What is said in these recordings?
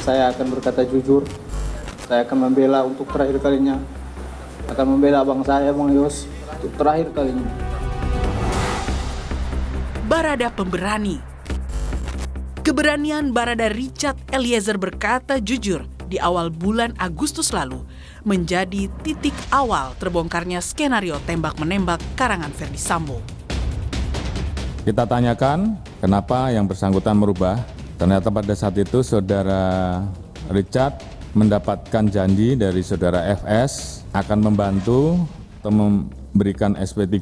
Saya akan berkata jujur, saya akan membela untuk terakhir kalinya, akan membela abang saya, Bang Yos, untuk terakhir kalinya. Barada pemberani. Keberanian Barada Richard Eliezer berkata jujur di awal bulan Agustus lalu menjadi titik awal terbongkarnya skenario tembak-menembak karangan Ferdy Sambo. Kita tanyakan kenapa yang bersangkutan merubah. Ternyata pada saat itu saudara Richard mendapatkan janji dari saudara FS akan membantu atau memberikan SP3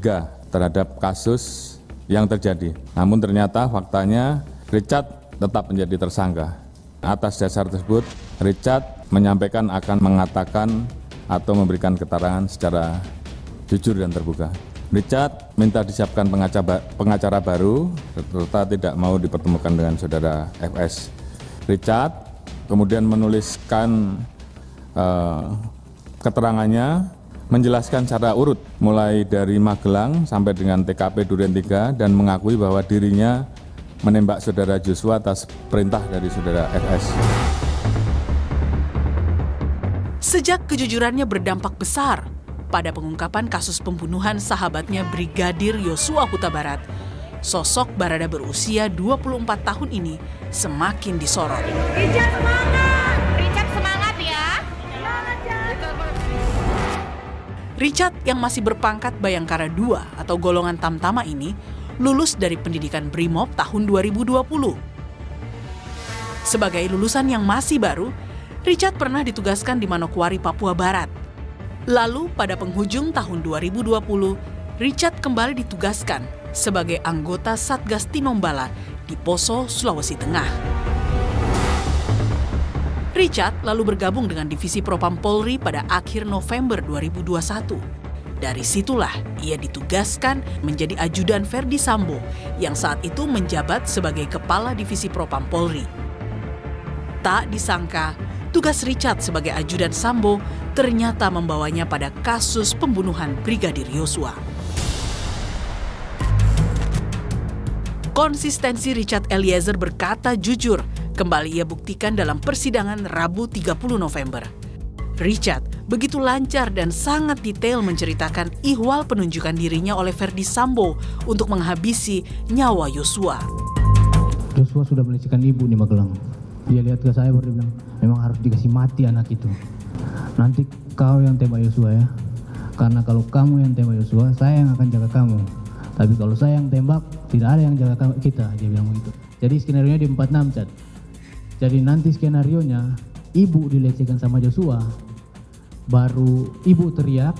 terhadap kasus yang terjadi. Namun ternyata faktanya Richard tetap menjadi tersangka. Atas dasar tersebut, Richard menyampaikan akan mengatakan atau memberikan keterangan secara jujur dan terbuka. Richard minta disiapkan pengacara baru, serta tidak mau dipertemukan dengan saudara FS. Richard kemudian menuliskan keterangannya, menjelaskan secara urut mulai dari Magelang sampai dengan TKP Duren 3 dan mengakui bahwa dirinya menembak saudara Joshua atas perintah dari saudara FS. Sejak kejujurannya berdampak besar pada pengungkapan kasus pembunuhan sahabatnya Brigadir Yosua Huta Barat, sosok Barada berusia 24 tahun ini semakin disorot. Richard semangat! Richard semangat ya! Richard yang masih berpangkat Bayangkara II atau golongan Tamtama ini lulus dari pendidikan Brimob tahun 2020. Sebagai lulusan yang masih baru, Richard pernah ditugaskan di Manokwari, Papua Barat. Lalu pada penghujung tahun 2020, Richard kembali ditugaskan sebagai anggota Satgas Tinombala di Poso, Sulawesi Tengah. Richard lalu bergabung dengan Divisi Propam Polri pada akhir November 2021. Dari situlah ia ditugaskan menjadi ajudan Ferdy Sambo yang saat itu menjabat sebagai Kepala Divisi Propam Polri. Tak disangka, tugas Richard sebagai ajudan Sambo ternyata membawanya pada kasus pembunuhan Brigadir Yosua. Konsistensi Richard Eliezer berkata jujur kembali ia buktikan dalam persidangan Rabu 30 November. Richard begitu lancar dan sangat detail menceritakan ihwal penunjukan dirinya oleh Ferdy Sambo untuk menghabisi nyawa Yosua. Joshua sudah melecehkan ibu di Magelang. Dia lihat ke saya baru dia bilang, memang harus dikasih mati anak itu. Nanti kau yang tembak Yosua ya. Karena kalau kamu yang tembak Yosua, saya yang akan jaga kamu. Tapi kalau saya yang tembak, tidak ada yang jaga kita. Dia bilang begitu. Jadi skenario nya di 46, Cad. Jadi nanti skenario nya, ibu dilecehkan sama Joshua. Baru ibu teriak,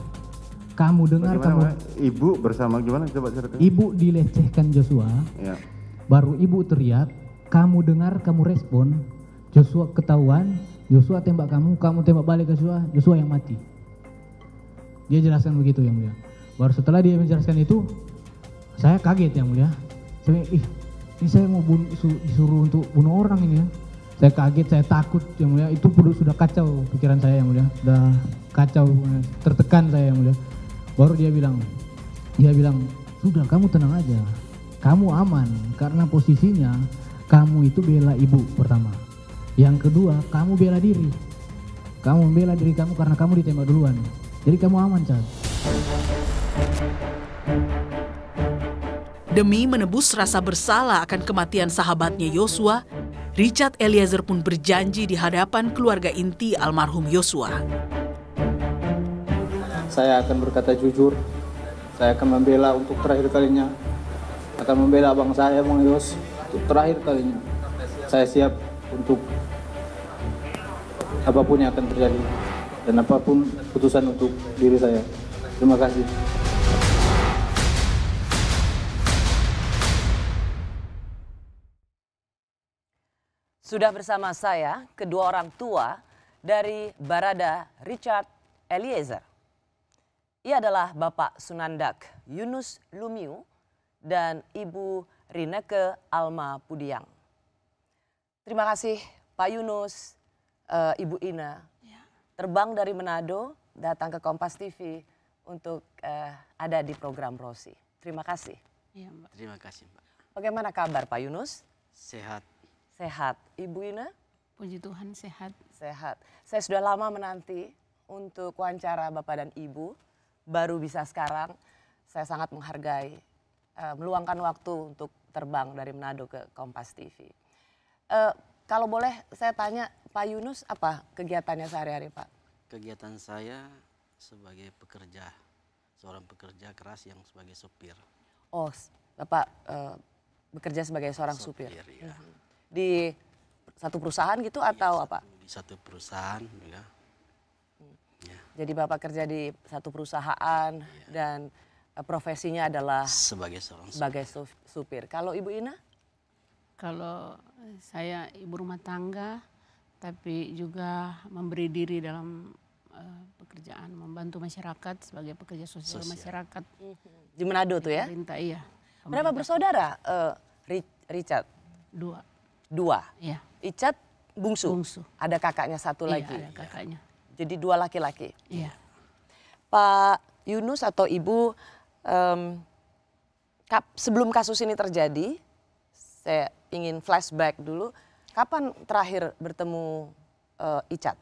kamu dengar bagaimana, kamu... Ibu bersama gimana? Coba ceritakan. Ibu dilecehkan Joshua. Ya. Baru ibu teriak, kamu dengar, kamu respon. Joshua ketahuan, Joshua tembak kamu, kamu tembak balik ke Joshua, Joshua yang mati. Dia jelaskan begitu yang mulia. Baru setelah dia menjelaskan itu, saya kaget yang mulia. Saya ini saya mau disuruh untuk bunuh orang ini ya. Saya kaget, saya takut yang mulia. Itu sudah kacau pikiran saya yang mulia. Sudah kacau, tertekan saya yang mulia. Baru dia bilang, sudah kamu tenang aja. Kamu aman karena posisinya kamu itu bela ibu pertama. Yang kedua, kamu bela diri. Kamu membela diri kamu karena kamu ditembak duluan. Jadi kamu aman, Cad. Demi menebus rasa bersalah akan kematian sahabatnya Yosua, Richard Eliezer pun berjanji di hadapan keluarga inti almarhum Yosua. Saya akan berkata jujur, saya akan membela untuk terakhir kalinya, akan membela abang saya, Bang Yos, untuk terakhir kalinya. Saya siap untuk apapun yang akan terjadi dan apapun putusan untuk diri saya. Terima kasih. Sudah bersama saya kedua orang tua dari Barada Richard Eliezer. Ia adalah Bapak Sunandak Yunus Lumiu dan Ibu Rineke Alma Pudiang. Terima kasih Pak Yunus, Ibu Ina, terbang dari Manado datang ke Kompas TV untuk ada di program Rosi. Terima kasih. Iya, Mbak. Terima kasih, Mbak. Bagaimana kabar Pak Yunus? Sehat. Sehat. Ibu Ina? Puji Tuhan sehat. Sehat. Saya sudah lama menanti untuk wawancara Bapak dan Ibu. Baru bisa sekarang. Saya sangat menghargai meluangkan waktu untuk terbang dari Manado ke Kompas TV. Kalau boleh saya tanya Pak Yunus, apa kegiatannya sehari-hari Pak? Kegiatan saya sebagai pekerja, seorang pekerja keras yang sebagai sopir. Oh, Bapak bekerja sebagai seorang supir. Ya. Di satu perusahaan gitu atau apa? Di satu perusahaan juga. Ya. Jadi Bapak kerja di satu perusahaan dan profesinya adalah Sebagai seorang supir. Kalau Ibu Ina? Kalau saya ibu rumah tangga, tapi juga memberi diri dalam pekerjaan, membantu masyarakat sebagai pekerja sosial masyarakat. Di Manado tuh ya? Pemerintah, iya. Berapa bersaudara Richard? Dua. Iya. Icat bungsu. Ada kakaknya satu Iya, lagi. ada kakaknya. Jadi 2 laki-laki. Iya. Pak Yunus atau Ibu, sebelum kasus ini terjadi, saya ingin flashback dulu. Kapan terakhir bertemu Icat?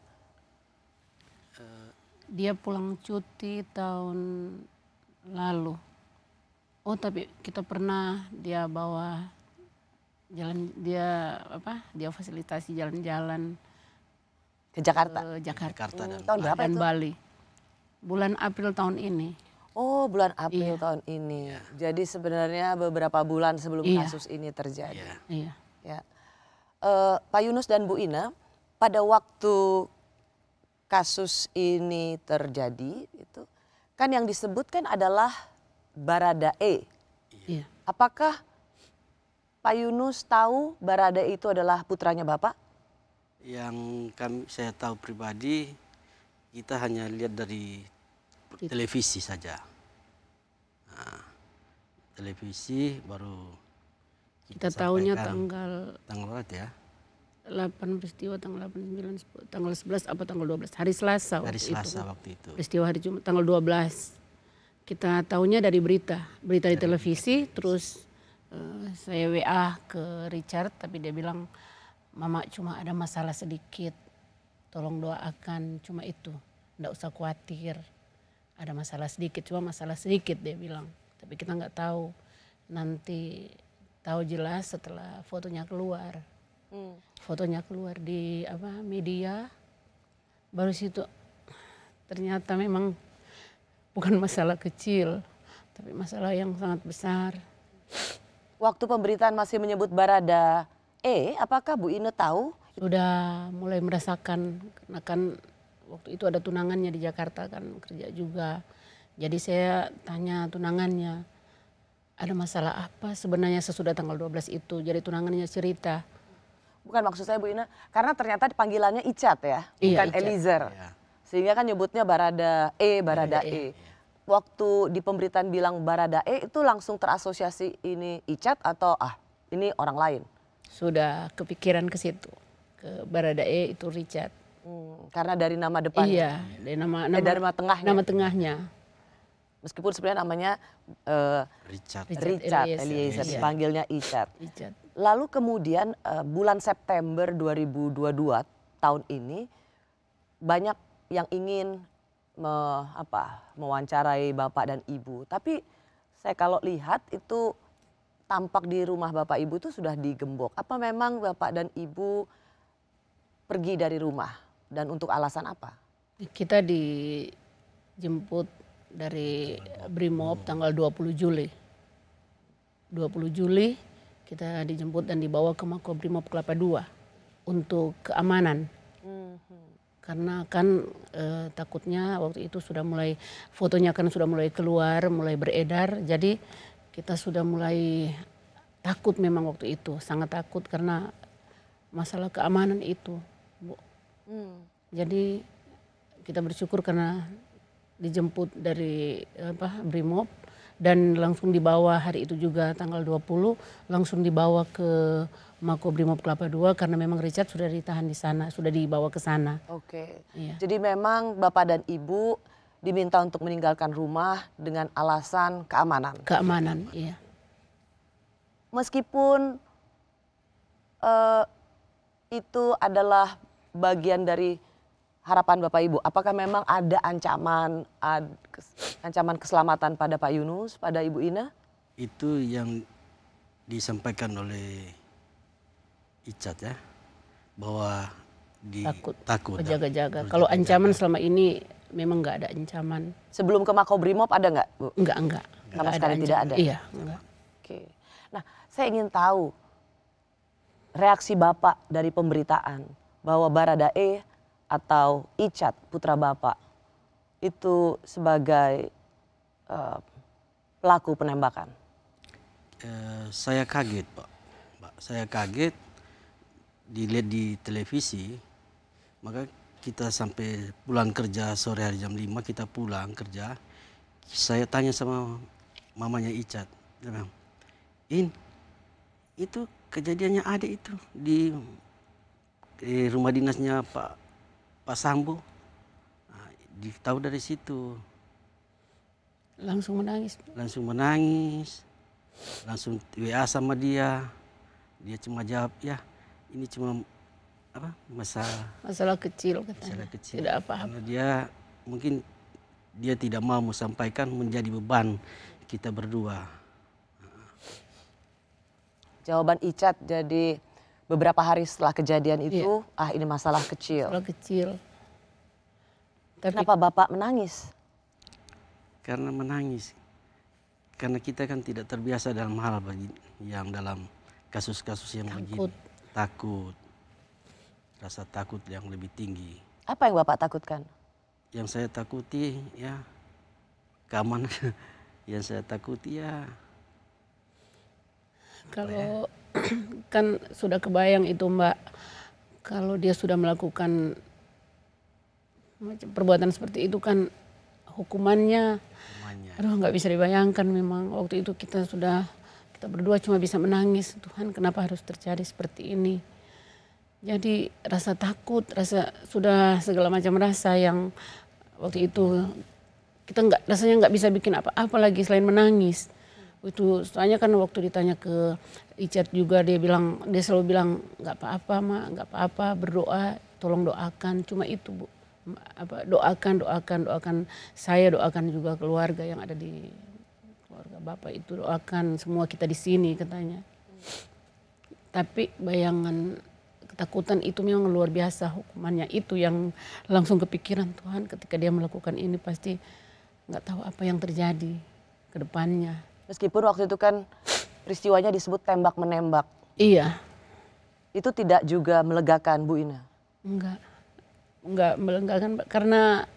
Dia pulang cuti tahun lalu. Oh, tapi kita pernah dia bawa dia fasilitasi jalan-jalan ke Jakarta. Ke Jakarta Tahun berapa dan itu? Bali. Bulan April tahun ini. Oh, bulan April tahun ini. Jadi sebenarnya beberapa bulan sebelum kasus ini terjadi. Iya. Ya. Pak Yunus dan Bu Ina, pada waktu kasus ini terjadi itu kan yang disebutkan adalah Baradae. Iya. Apakah Pak Yunus tahu Baradae itu adalah putranya Bapak? Yang saya tahu pribadi, kita hanya lihat dari televisi saja. Nah, televisi baru kita tahunya tanggal berapa ya? 8 peristiwa, tanggal 8, 9, 10, tanggal 11 apa tanggal 12? Hari Selasa waktu itu. Peristiwa hari Jumat tanggal 12. Kita tahunya dari berita di televisi, terus saya WA ke Richard, tapi dia bilang, Mama cuma ada masalah sedikit, tolong doakan, cuma itu, enggak usah khawatir. Ada masalah sedikit, cuma masalah sedikit dia bilang. Tapi kita nggak tahu, nanti tahu jelas setelah fotonya keluar. Fotonya keluar di media, baru situ ternyata memang bukan masalah kecil, tapi masalah yang sangat besar. Waktu pemberitaan masih menyebut Baradae, apakah Bu Ina tahu? Sudah mulai merasakan, karena kan waktu itu ada tunangannya di Jakarta kan, kerja juga. Jadi saya tanya tunangannya, ada masalah apa sebenarnya sesudah tanggal 12 itu. Jadi tunangannya cerita. Bukan maksud saya Bu Ina, karena ternyata panggilannya Icat ya, bukan Icat. Eliezer. Sehingga kan nyebutnya Baradae. Waktu di pemberitaan bilang Baradae itu langsung terasosiasi ini Icat atau ini orang lain? Sudah kepikiran ke situ, ke Baradae itu Richard. Karena dari nama depannya? Iya, dari nama tengahnya? Nama tengahnya. Meskipun sebenarnya namanya Richard Eliezer, dipanggilnya Icat. Icat. Lalu kemudian bulan September 2022 tahun ini banyak yang ingin mewawancarai Bapak dan Ibu. Tapi saya kalau lihat itu tampak di rumah Bapak Ibu itu sudah digembok. Apa memang Bapak dan Ibu pergi dari rumah dan untuk alasan apa? Kita dijemput dari Brimob tanggal 20 Juli. 20 Juli kita dijemput dan dibawa ke Makobrimob Kelapa II untuk keamanan. Karena kan takutnya waktu itu sudah mulai, fotonya kan sudah mulai keluar, mulai beredar. Jadi kita sudah mulai takut memang waktu itu, sangat takut karena masalah keamanan itu, Bu. Jadi kita bersyukur karena dijemput dari Brimob dan langsung dibawa hari itu juga tanggal 20 langsung dibawa ke Makobrimob Kelapa II karena memang Richard sudah ditahan di sana, sudah dibawa ke sana. Oke. Iya. Jadi memang Bapak dan Ibu diminta untuk meninggalkan rumah dengan alasan keamanan. Keamanan, iya. Meskipun itu adalah bagian dari harapan Bapak Ibu? Apakah memang ada ancaman keselamatan pada Pak Yunus, pada Ibu Ina? Itu yang disampaikan oleh Icat ya, bahwa takut berjaga-jaga. Kalau ancaman selama ini memang nggak ada ancaman. Sebelum ke Makobrimob ada nggak, Bu? Enggak. Sama sekali tidak ada? Iya, enggak. Oke. Nah, saya ingin tahu reaksi Bapak dari pemberitaan bahwa Baradae atau Icat, putra Bapak, itu sebagai pelaku penembakan. Saya kaget, Pak. Saya kaget dilihat di televisi, maka kita sampai pulang kerja sore hari jam 5 kita pulang kerja. Saya tanya sama mamanya Icat, dia bilang, itu kejadiannya ada itu di rumah dinasnya Pak Sambo. Nah, tahu dari situ. Langsung menangis. Langsung WA sama dia. Dia cuma jawab, ya ini cuma masalah kecil katanya. Tidak apa-apa. Karena dia mungkin dia tidak mau sampaikan menjadi beban kita berdua. Jawaban Icat jadi beberapa hari setelah kejadian itu, ini masalah kecil. Masalah kecil. Tapi kenapa Bapak menangis? Karena menangis. Karena kita kan tidak terbiasa dalam hal yang dalam kasus-kasus yang begini. Takut. Rasa takut yang lebih tinggi. Apa yang Bapak takutkan? Yang saya takuti ya keamanan. Yang saya takuti ya. Kalau kan sudah kebayang itu Mbak, kalau dia sudah melakukan perbuatan seperti itu kan hukumannya. Aduh, nggak bisa dibayangkan memang. Waktu itu kita berdua cuma bisa menangis, Tuhan kenapa harus terjadi seperti ini. Jadi rasa takut, sudah segala macam rasa yang waktu itu kita rasanya nggak bisa bikin apa-apa lagi selain menangis. Itu soalnya kan waktu ditanya ke Icat juga dia selalu bilang nggak apa-apa Mak, nggak apa-apa, berdoa, tolong doakan, cuma itu Bu. Doakan saya, doakan juga keluarga yang ada di keluarga Bapak itu, doakan semua kita di sini katanya. Tapi bayangan ketakutan itu memang luar biasa, hukumannya itu yang langsung kepikiran, Tuhan ketika dia melakukan ini pasti nggak tahu apa yang terjadi ke depannya. Meskipun waktu itu kan peristiwanya disebut tembak menembak. Iya. Itu tidak juga melegakan Bu Ina? Enggak melegakan karena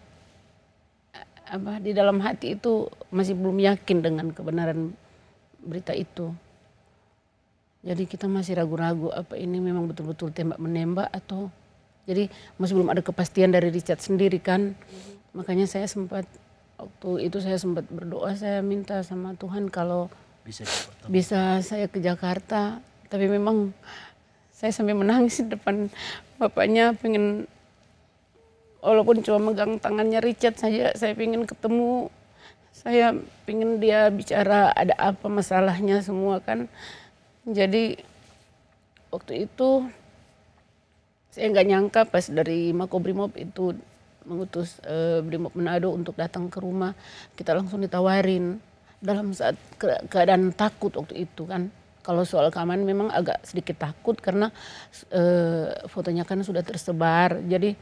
di dalam hati itu masih belum yakin dengan kebenaran berita itu. Jadi kita masih ragu-ragu apa ini memang betul-betul tembak menembak atau jadi masih belum ada kepastian dari Richard sendiri kan. Makanya saya sempat waktu itu sempat berdoa, saya minta sama Tuhan kalau bisa saya ke Jakarta. Tapi memang saya sampai menangis di depan bapaknya, pengen walaupun cuma megang tangannya Richard saja, saya pengen ketemu, saya pengen dia bicara ada apa masalahnya semua kan. Jadi waktu itu saya nggak nyangka pas dari Makobrimob itu mengutus Brimob Manado untuk datang ke rumah, kita langsung ditawarin dalam saat keadaan takut waktu itu kan. Kalau soal keamanan memang agak sedikit takut karena fotonya kan sudah tersebar. Jadi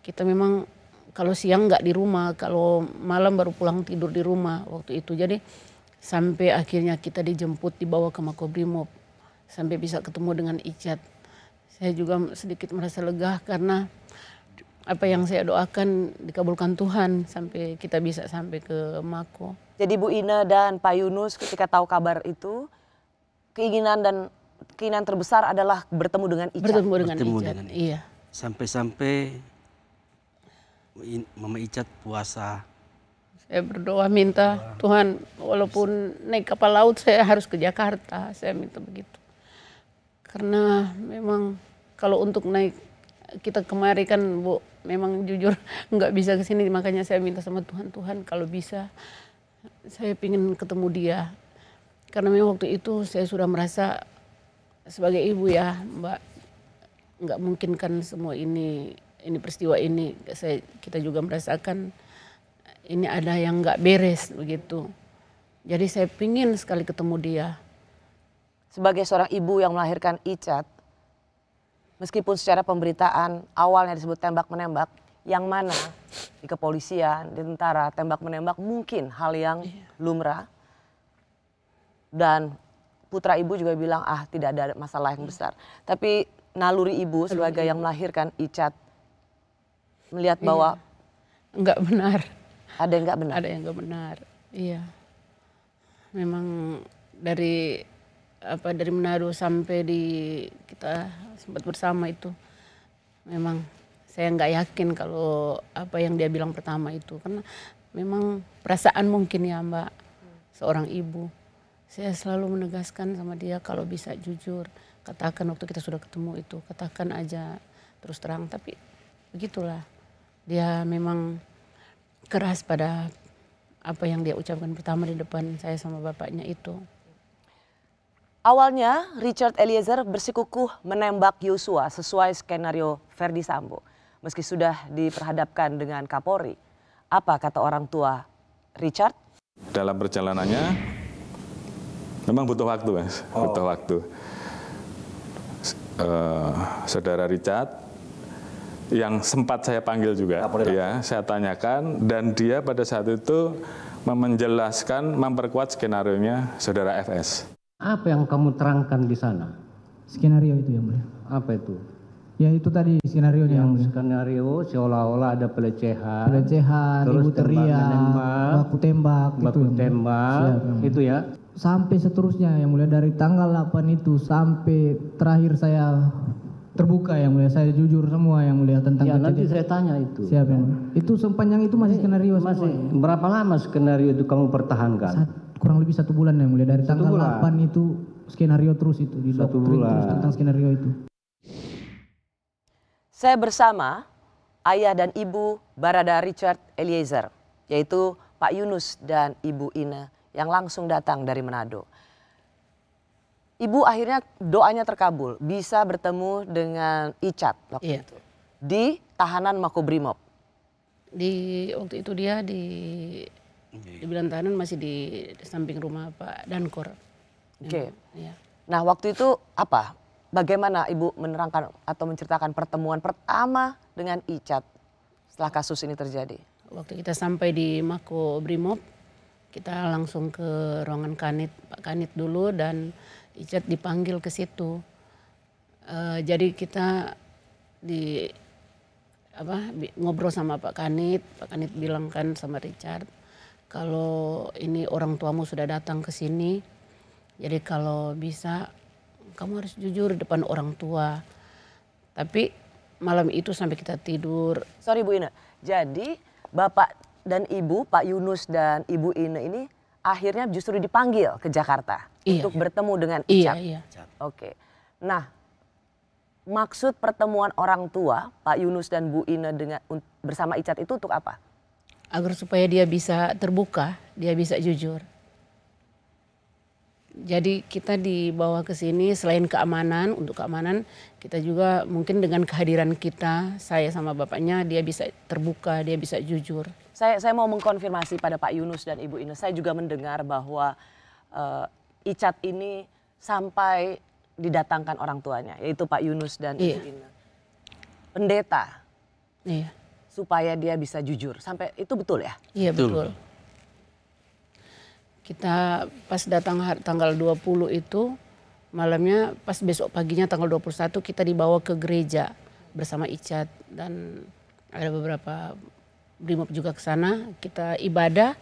kita memang kalau siang nggak di rumah, kalau malam baru pulang tidur di rumah waktu itu. Jadi sampai akhirnya kita dijemput dibawa ke Makobrimob sampai bisa ketemu dengan Icat. Saya juga sedikit merasa lega karena apa yang saya doakan dikabulkan Tuhan sampai kita bisa sampai ke Mako. Jadi Bu Ina dan Pak Yunus ketika tahu kabar itu keinginan terbesar adalah bertemu dengan Icat. Bertemu dengan Icat. Iya. Sampai Mama Icat puasa. Saya berdoa minta Tuhan walaupun naik kapal laut saya harus ke Jakarta. Saya minta begitu. Karena memang kalau untuk naik kita kemari kan Bu, memang jujur nggak bisa ke sini, makanya saya minta sama Tuhan kalau bisa saya ingin ketemu dia. Karena memang waktu itu saya sudah merasa sebagai ibu ya Mbak, nggak mungkin kan semua ini peristiwa ini. Kita juga merasakan ini ada yang nggak beres begitu. Jadi saya pingin sekali ketemu dia. Sebagai seorang ibu yang melahirkan Icat, meskipun secara pemberitaan awalnya disebut tembak-menembak, yang mana di kepolisian, di tentara, tembak-menembak mungkin hal yang lumrah. Dan putra ibu juga bilang, tidak ada masalah yang besar. Tapi naluri ibu sebagai yang melahirkan Icat, melihat bahwa nggak benar. Ada yang nggak benar? Ada yang nggak benar, iya. Memang dari Manado sampai kita sempat bersama itu, memang saya nggak yakin kalau apa yang dia bilang pertama itu, karena memang perasaan mungkin ya Mbak, seorang ibu. Saya selalu menegaskan sama dia kalau bisa jujur, katakan waktu kita sudah ketemu itu, katakan aja terus terang. Tapi begitulah, dia memang keras pada apa yang dia ucapkan pertama di depan saya sama bapaknya itu. Awalnya Richard Eliezer bersikukuh menembak Yosua sesuai skenario Ferdi Sambo. Meski sudah diperhadapkan dengan Kapolri, apa kata orang tua Richard? Dalam perjalanannya memang butuh waktu, Mas. Butuh waktu. Saudara Richard yang sempat saya panggil juga, ya, saya tanyakan, dan dia pada saat itu menjelaskan, memperkuat skenarionya saudara FS. Apa yang kamu terangkan di sana? Skenario itu yang mulia. Apa itu? Ya itu tadi skenario yang skenario seolah-olah ada pelecehan, ibu teriak, baku tembak, itu ya. Sampai seterusnya yang mulia, dari tanggal 8 itu sampai terakhir saya terbuka yang mulia, saya jujur semua yang mulia tentang ya, nanti saya tanya itu. Siap yang mulia. Itu sepanjang itu masih skenario masih semua. Berapa lama skenario itu kamu pertahankan? Kurang lebih 1 bulan yang mulia, dari tanggal 8 itu skenario terus itu, di doktrin terus tentang skenario itu. Saya bersama ayah dan ibu Barada Richard Eliezer, yaitu Pak Yunus dan Ibu Ine yang langsung datang dari Manado. Ibu akhirnya doanya terkabul, bisa bertemu dengan Icat waktu itu di tahanan Makobrimob. Waktu itu dia di bilang tahanan masih di samping rumah Pak Dankor. Oke. Ya. Nah waktu itu apa? Bagaimana Ibu menerangkan atau menceritakan pertemuan pertama dengan Icat setelah kasus ini terjadi? Waktu kita sampai di Makobrimob, kita langsung ke ruangan Kanit, Pak Kanit dulu, dan Icat dipanggil ke situ. Jadi kita ngobrol sama Pak Kanit bilang kan sama Richard, kalau ini orang tuamu sudah datang ke sini, jadi kalau bisa kamu harus jujur depan orang tua. Tapi malam itu sampai kita tidur. Sorry Bu Ine, jadi Bapak dan Ibu, Pak Yunus dan Ibu Ine ini akhirnya justru dipanggil ke Jakarta untuk bertemu dengan Icat. Iya. Oke. Nah, maksud pertemuan orang tua Pak Yunus dan Bu Ine bersama Icat itu untuk apa? Agar supaya dia bisa terbuka, dia bisa jujur. Jadi kita dibawa ke sini selain keamanan, untuk keamanan kita juga mungkin dengan kehadiran kita, saya sama bapaknya, dia bisa terbuka, dia bisa jujur. Saya mau mengkonfirmasi pada Pak Yunus dan Ibu Ine, saya juga mendengar bahwa Icat ini sampai didatangkan orang tuanya, yaitu Pak Yunus dan Ibu Ine. Pendeta, supaya dia bisa jujur, sampai itu betul ya? Iya betul. Kita pas datang tanggal 20 itu, malamnya pas besok paginya tanggal 21 kita dibawa ke gereja bersama Icat, dan ada beberapa brimob juga ke sana. Kita ibadah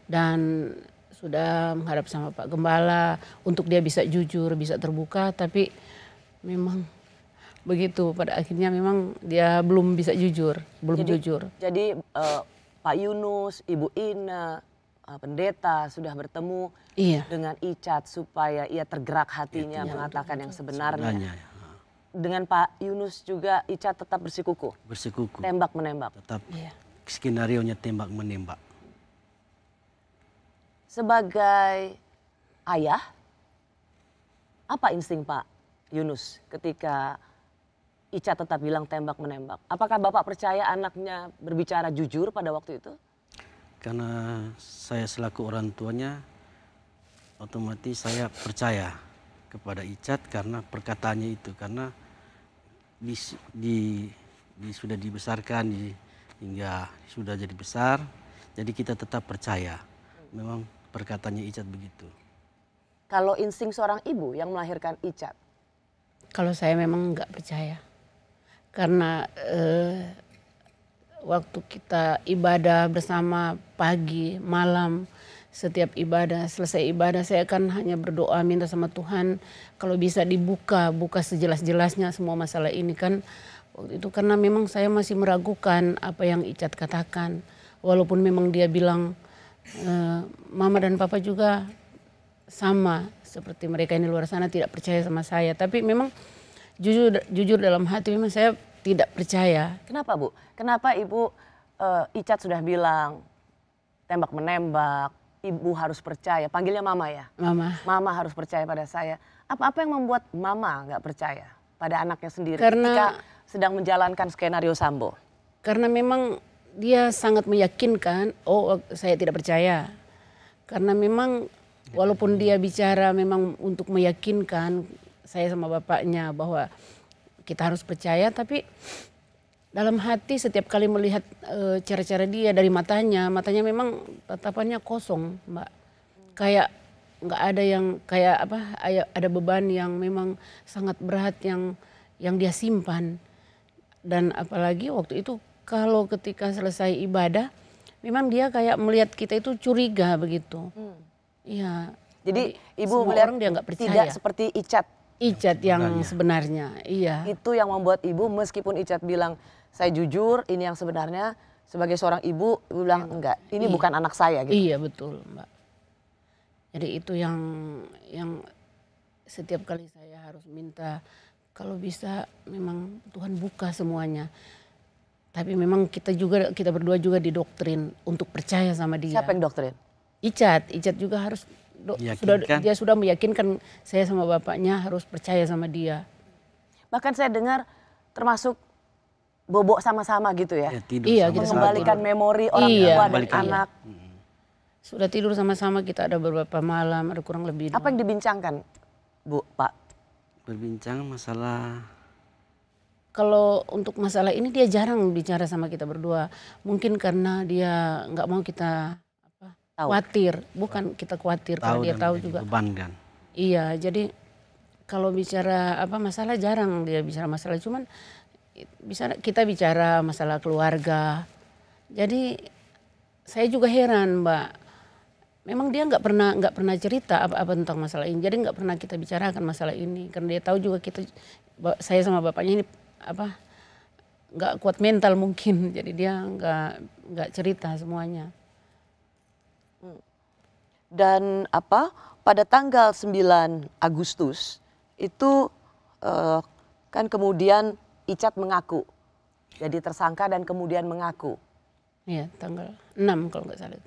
dan sudah menghadap sama Pak Gembala untuk dia bisa jujur, bisa terbuka, tapi memang begitu pada akhirnya memang dia belum bisa jujur, jujur. Jadi Pak Yunus, Ibu Ine, pendeta sudah bertemu dengan Icat supaya ia tergerak hatinya mengatakan yang sebenarnya. Dengan Pak Yunus juga Icat tetap bersikukuh. Tembak menembak. Tetap skenarionya tembak menembak. Sebagai ayah, apa insting Pak Yunus ketika Icat tetap bilang tembak menembak. Apakah Bapak percaya anaknya berbicara jujur pada waktu itu? Karena saya selaku orang tuanya, otomatis saya percaya kepada Icat karena perkataannya itu. Karena sudah dibesarkan hingga sudah jadi besar, jadi kita tetap percaya. Memang perkataannya Icat begitu. Kalau insting seorang ibu yang melahirkan Icat? Kalau saya memang nggak percaya. Karena waktu kita ibadah bersama pagi, malam, setiap ibadah, selesai ibadah saya kan hanya berdoa minta sama Tuhan kalau bisa buka sejelas-jelasnya semua masalah ini kan. Waktu itu karena memang saya masih meragukan apa yang Icat katakan. Walaupun memang dia bilang mama dan papa juga sama seperti mereka ini luar sana tidak percaya sama saya. Tapi memang jujur dalam hati memang saya tidak percaya. Kenapa Bu? Kenapa Ibu Icat sudah bilang tembak menembak, Ibu harus percaya, panggilnya Mama ya? Mama. Mama harus percaya pada saya. Apa yang membuat Mama nggak percaya pada anaknya sendiri karena, ketika sedang menjalankan skenario Sambo? Karena memang dia sangat meyakinkan, oh saya tidak percaya. Karena memang walaupun dia bicara memang untuk meyakinkan saya sama bapaknya bahwa kita harus percaya, tapi dalam hati setiap kali melihat cara-cara dia dari matanya memang tatapannya kosong, Mbak. Kayak nggak ada yang kayak apa? Ada beban yang memang sangat berat yang dia simpan. Dan apalagi waktu itu kalau ketika selesai ibadah, memang dia kayak melihat kita itu curiga begitu. Iya. Jadi Ibu melihat orang dia nggak percaya. Tidak seperti Icat yang sebenarnya, iya. Itu yang membuat Ibu meskipun Icat bilang saya jujur ini yang sebenarnya sebagai seorang ibu bilang enggak, ini bukan anak saya gitu. Iya betul Mbak. Jadi itu yang setiap kali saya harus minta kalau bisa memang Tuhan buka semuanya. Tapi memang kita berdua juga didoktrin untuk percaya sama dia. Siapa yang doktrin? Icat juga harus dia sudah meyakinkan saya sama bapaknya harus percaya sama dia. Bahkan saya dengar termasuk bobo sama-sama gitu ya. Iya, kita mengembalikan memori orang tua dan anak. Sudah tidur sama-sama kita ada beberapa malam, ada kurang lebih. Apa yang dibincangkan, Bu, Pak? Berbincang masalah. Kalau untuk masalah ini dia jarang bicara sama kita berdua. Mungkin karena dia nggak mau kita khawatir, bukan kita khawatir karena dia tahu juga. Beban. Iya, jadi kalau bicara masalah jarang dia bicara masalah, cuman kita bicara masalah keluarga. Jadi saya juga heran, Mbak. Memang dia nggak pernah cerita apa-apa tentang masalah ini. Jadi nggak pernah kita bicarakan masalah ini karena dia tahu juga saya sama bapaknya ini nggak kuat mental mungkin. Jadi dia nggak cerita semuanya. Dan pada tanggal 9 Agustus itu kan kemudian Icat mengaku jadi tersangka dan kemudian mengaku. Iya, tanggal 6 kalau nggak salah.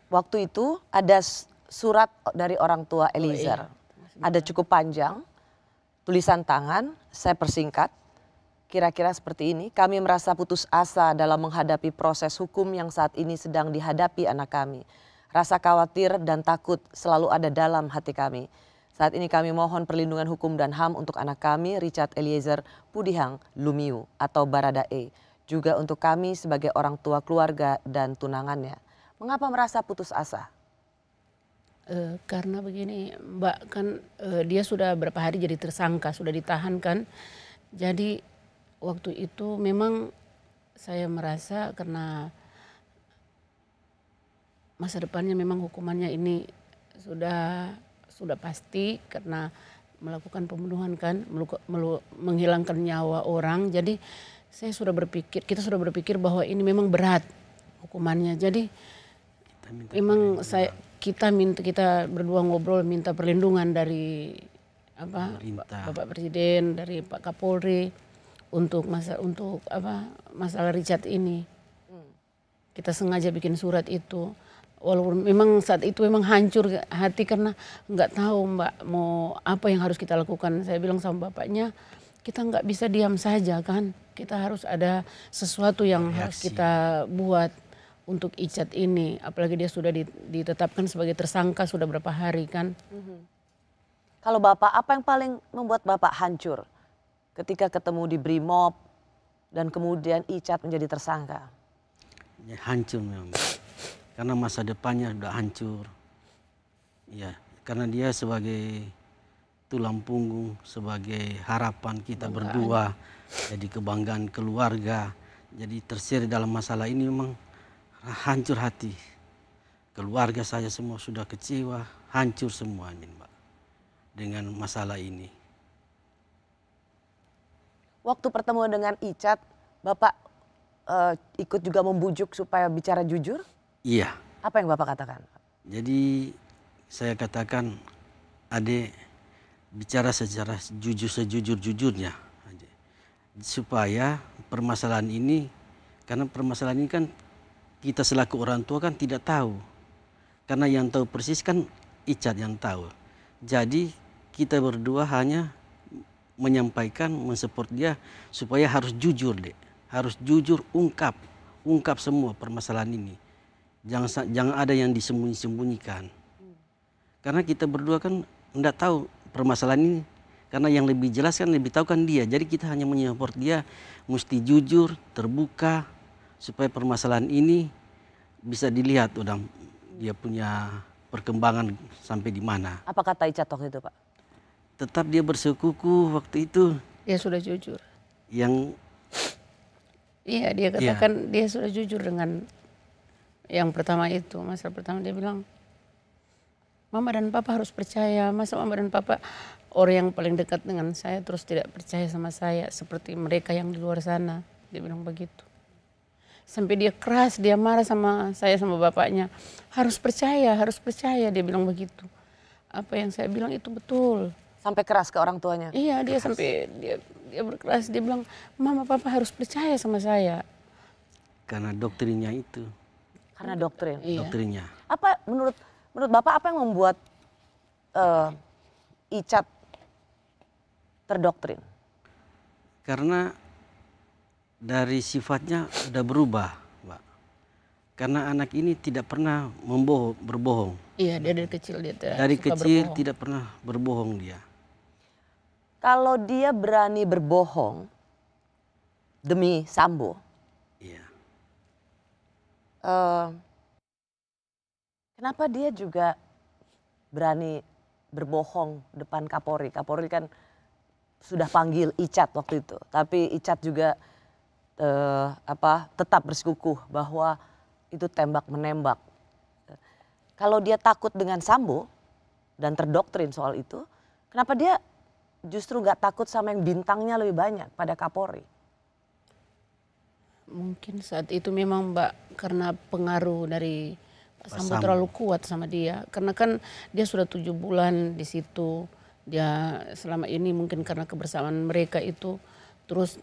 Waktu itu ada surat dari orang tua Eliezer. Ada cukup panjang, tulisan tangan, saya persingkat. Kira-kira seperti ini, kami merasa putus asa dalam menghadapi proses hukum yang saat ini sedang dihadapi anak kami. Rasa khawatir dan takut selalu ada dalam hati kami. Saat ini kami mohon perlindungan hukum dan HAM untuk anak kami, Richard Eliezer Pudihang Lumiu atau Baradae. Juga untuk kami sebagai orang tua keluarga dan tunangannya. Mengapa merasa putus asa? Karena begini Mbak, kan dia sudah berapa hari jadi tersangka, sudah ditahan kan. Jadi waktu itu memang saya merasa karena masa depannya memang hukumannya ini sudah pasti karena melakukan pembunuhan kan, menghilangkan nyawa orang. Jadi kita sudah berpikir bahwa ini memang berat hukumannya. Jadi memang kita berdua ngobrol minta perlindungan dari Bapak Presiden, dari Pak Kapolri untuk masalah Richard ini. Kita sengaja bikin surat itu. Walaupun memang saat itu memang hancur hati karena nggak tahu Mbak mau apa yang harus kita lakukan. Saya bilang sama bapaknya, kita nggak bisa diam saja kan. Kita harus ada sesuatu yang harus kita buat untuk Icat ini. Apalagi dia sudah ditetapkan sebagai tersangka sudah berapa hari kan. Kalau Bapak, apa yang paling membuat Bapak hancur ketika ketemu di Brimob dan kemudian Icat menjadi tersangka? Ya, hancur memang. Karena masa depannya sudah hancur. Ya, karena dia sebagai tulang punggung, sebagai harapan kita berdua, jadi kebanggaan keluarga. Jadi terseret dalam masalah ini memang hancur hati. Keluarga saya semua sudah kecewa, hancur semuanya, Mbak, dengan masalah ini. Waktu pertemuan dengan Icat, Bapak ikut juga membujuk supaya bicara jujur? Iya. Apa yang Bapak katakan? Jadi saya katakan, Adek, bicara secara jujur sejujur-jujurnya. Supaya permasalahan ini, karena permasalahan ini kan kita selaku orang tua kan tidak tahu. Karena yang tahu persis kan Icat yang tahu. Jadi kita berdua hanya menyampaikan, mensupport dia supaya harus jujur, Dek. Harus jujur, ungkap semua permasalahan ini. Jangan ada yang disembunyi-sembunyikan. Karena kita berdua kan enggak tahu permasalahan ini. Karena yang lebih jelas kan lebih tahu kan dia. Jadi kita hanya menyupport dia, mesti jujur, terbuka, supaya permasalahan ini bisa dilihat udah dia punya perkembangan sampai di mana. Apa kata Icat waktu itu, Pak? Tetap dia bersikukuh waktu itu. Dia sudah jujur. Iya, dia katakan dia sudah jujur dengan yang pertama itu. Masalah pertama dia bilang, Mama dan Papa harus percaya. Masa Mama dan Papa orang yang paling dekat dengan saya terus tidak percaya sama saya seperti mereka yang di luar sana. Dia bilang begitu. Sampai dia keras, dia marah sama saya sama bapaknya. Harus percaya, dia bilang begitu. Apa yang saya bilang itu betul. Sampai keras ke orang tuanya? Iya, dia sampai dia berkeras, dia bilang, Mama Papa harus percaya sama saya. Karena doktrinnya itu. Karena doktrin? Iya. Doktrinnya. Apa menurut Bapak apa yang membuat Icat terdoktrin? Karena dari sifatnya sudah berubah, Mbak. Karena anak ini tidak pernah berbohong. Iya, dia dari kecil dia tidak pernah berbohong dia. Kalau dia berani berbohong demi Sambo, iya. Kenapa dia juga berani berbohong depan Kapolri? Kapolri kan sudah panggil Icat waktu itu, tapi Icat juga tetap bersikukuh bahwa itu tembak menembak. Kalau dia takut dengan Sambo dan terdoktrin soal itu, kenapa dia justru nggak takut sama yang bintangnya lebih banyak pada Kapolri? Mungkin saat itu memang Mbak karena pengaruh dari Pak Sambo terlalu kuat sama dia. Karena kan dia sudah 7 bulan di situ. Dia selama ini mungkin karena kebersamaan mereka itu. Terus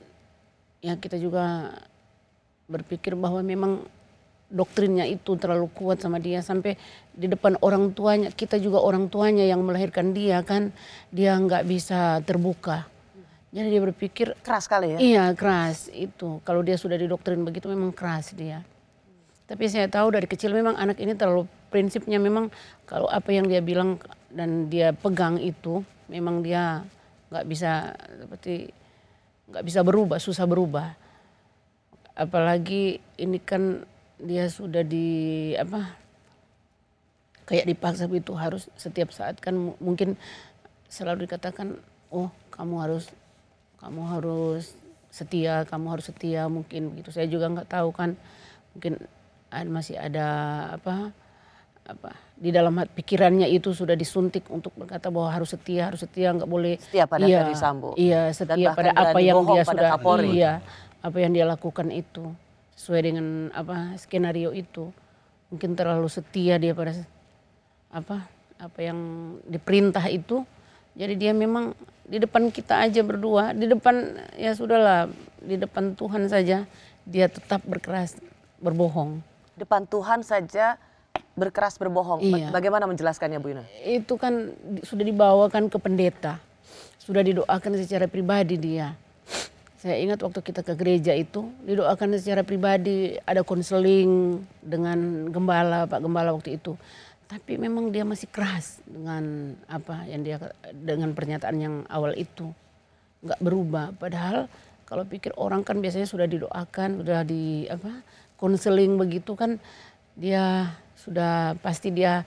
ya kita juga berpikir bahwa memang doktrinnya itu terlalu kuat sama dia. Sampai di depan orang tuanya, kita juga orang tuanya yang melahirkan dia kan. Dia nggak bisa terbuka. Jadi dia berpikir keras kali ya? Iya keras itu. Kalau dia sudah didoktrin begitu memang keras dia. Tapi saya tahu dari kecil memang anak ini terlalu prinsipnya memang kalau apa yang dia bilang dan dia pegang itu memang dia nggak bisa seperti nggak bisa berubah, susah berubah. Apalagi ini kan dia sudah kayak dipaksa begitu harus setiap saat kan mungkin selalu dikatakan oh kamu harus setia, mungkin begitu. Saya juga nggak tahu kan, mungkin masih ada di dalam pikirannya itu sudah disuntik untuk berkata bahwa harus setia, nggak boleh setia pada Ferdy Sambo. Iya, setia pada apa yang dia sudah apa yang dia lakukan itu sesuai dengan skenario itu. Mungkin terlalu setia dia pada apa yang diperintah itu. Jadi dia memang di depan kita aja berdua, di depan ya sudahlah, di depan Tuhan saja dia tetap berkeras berbohong. Depan Tuhan saja berkeras berbohong. Iya. Bagaimana menjelaskannya Bu Ina? Itu kan sudah dibawakan ke pendeta. sudah didoakan secara pribadi dia. Saya ingat waktu kita ke gereja itu didoakan secara pribadi, ada konseling dengan gembala, Pak Gembala waktu itu. Tapi memang dia masih keras dengan apa yang dia dengan pernyataan yang awal itu. Nggak berubah. Padahal kalau pikir orang kan biasanya sudah didoakan, sudah di apa konseling begitu kan dia sudah pasti dia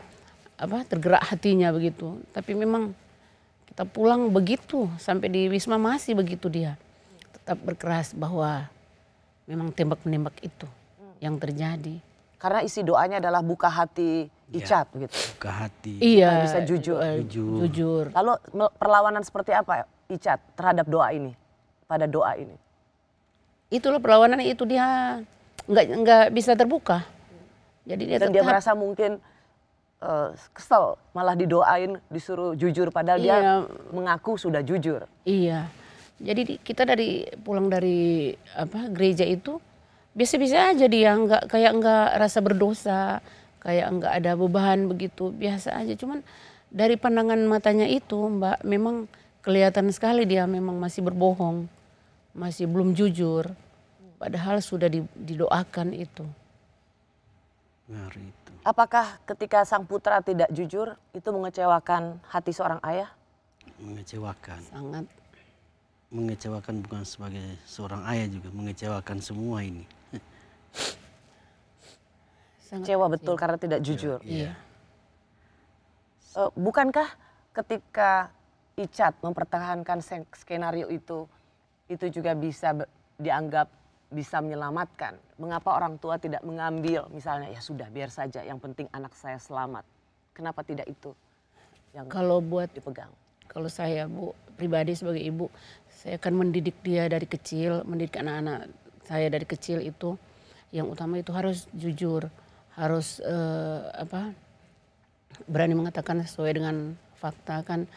apa tergerak hatinya begitu. Tapi memang kita pulang begitu sampai di Wisma masih begitu dia. Tetap berkeras bahwa memang tembak-menembak itu yang terjadi. Karena isi doanya adalah buka hati Icat gitu. Buka hati. Iya. Bisa jujur. Jujur. Lalu perlawanan seperti apa Icat terhadap doa ini? Pada doa ini? Itulah perlawanan itu dia nggak bisa terbuka. Jadi dia Dan dia merasa mungkin kesel malah didoain disuruh jujur padahal dia mengaku sudah jujur. Iya. Jadi kita pulang dari apa gereja itu biasa-biasa aja dia nggak rasa berdosa, kayak nggak ada beban begitu, biasa aja. Cuman dari pandangan matanya itu Mbak memang kelihatan sekali dia memang masih berbohong, masih belum jujur. Padahal sudah didoakan itu. Apakah ketika sang putra tidak jujur itu mengecewakan hati seorang ayah? Mengecewakan. Sangat. Mengecewakan bukan sebagai seorang ayah juga, mengecewakan semua ini. Kecewa betul karena tidak jujur. Iya. Bukankah ketika Icat mempertahankan skenario itu juga bisa dianggap bisa menyelamatkan? Mengapa orang tua tidak mengambil misalnya ya sudah biar saja yang penting anak saya selamat. Kenapa tidak itu yang kalau buat dipegang? Kalau saya Bu pribadi sebagai ibu, saya akan mendidik dia dari kecil, mendidik anak-anak saya dari kecil itu yang utama itu harus jujur, harus berani mengatakan sesuai dengan fakta kan.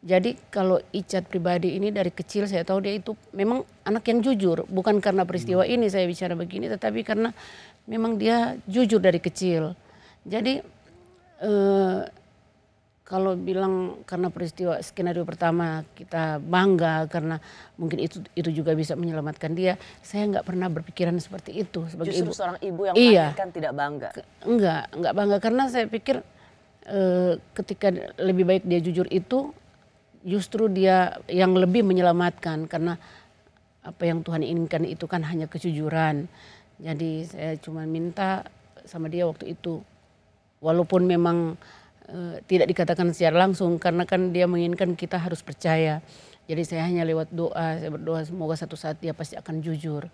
Jadi kalau Icat pribadi ini dari kecil saya tahu dia itu memang anak yang jujur, bukan karena peristiwa ini saya bicara begini, tetapi karena memang dia jujur dari kecil. Jadi kalau bilang karena peristiwa skenario pertama kita bangga karena mungkin itu juga bisa menyelamatkan dia, saya nggak pernah berpikiran seperti itu sebagai Justru ibu. seorang ibu yang melahirkan tidak bangga. Enggak bangga karena saya pikir ketika lebih baik dia jujur itu justru dia yang lebih menyelamatkan karena apa yang Tuhan inginkan itu kan hanya kejujuran. Jadi saya cuma minta sama dia waktu itu walaupun memang tidak dikatakan secara langsung karena kan dia menginginkan kita harus percaya. Jadi saya hanya lewat doa, saya berdoa semoga satu saat dia pasti akan jujur.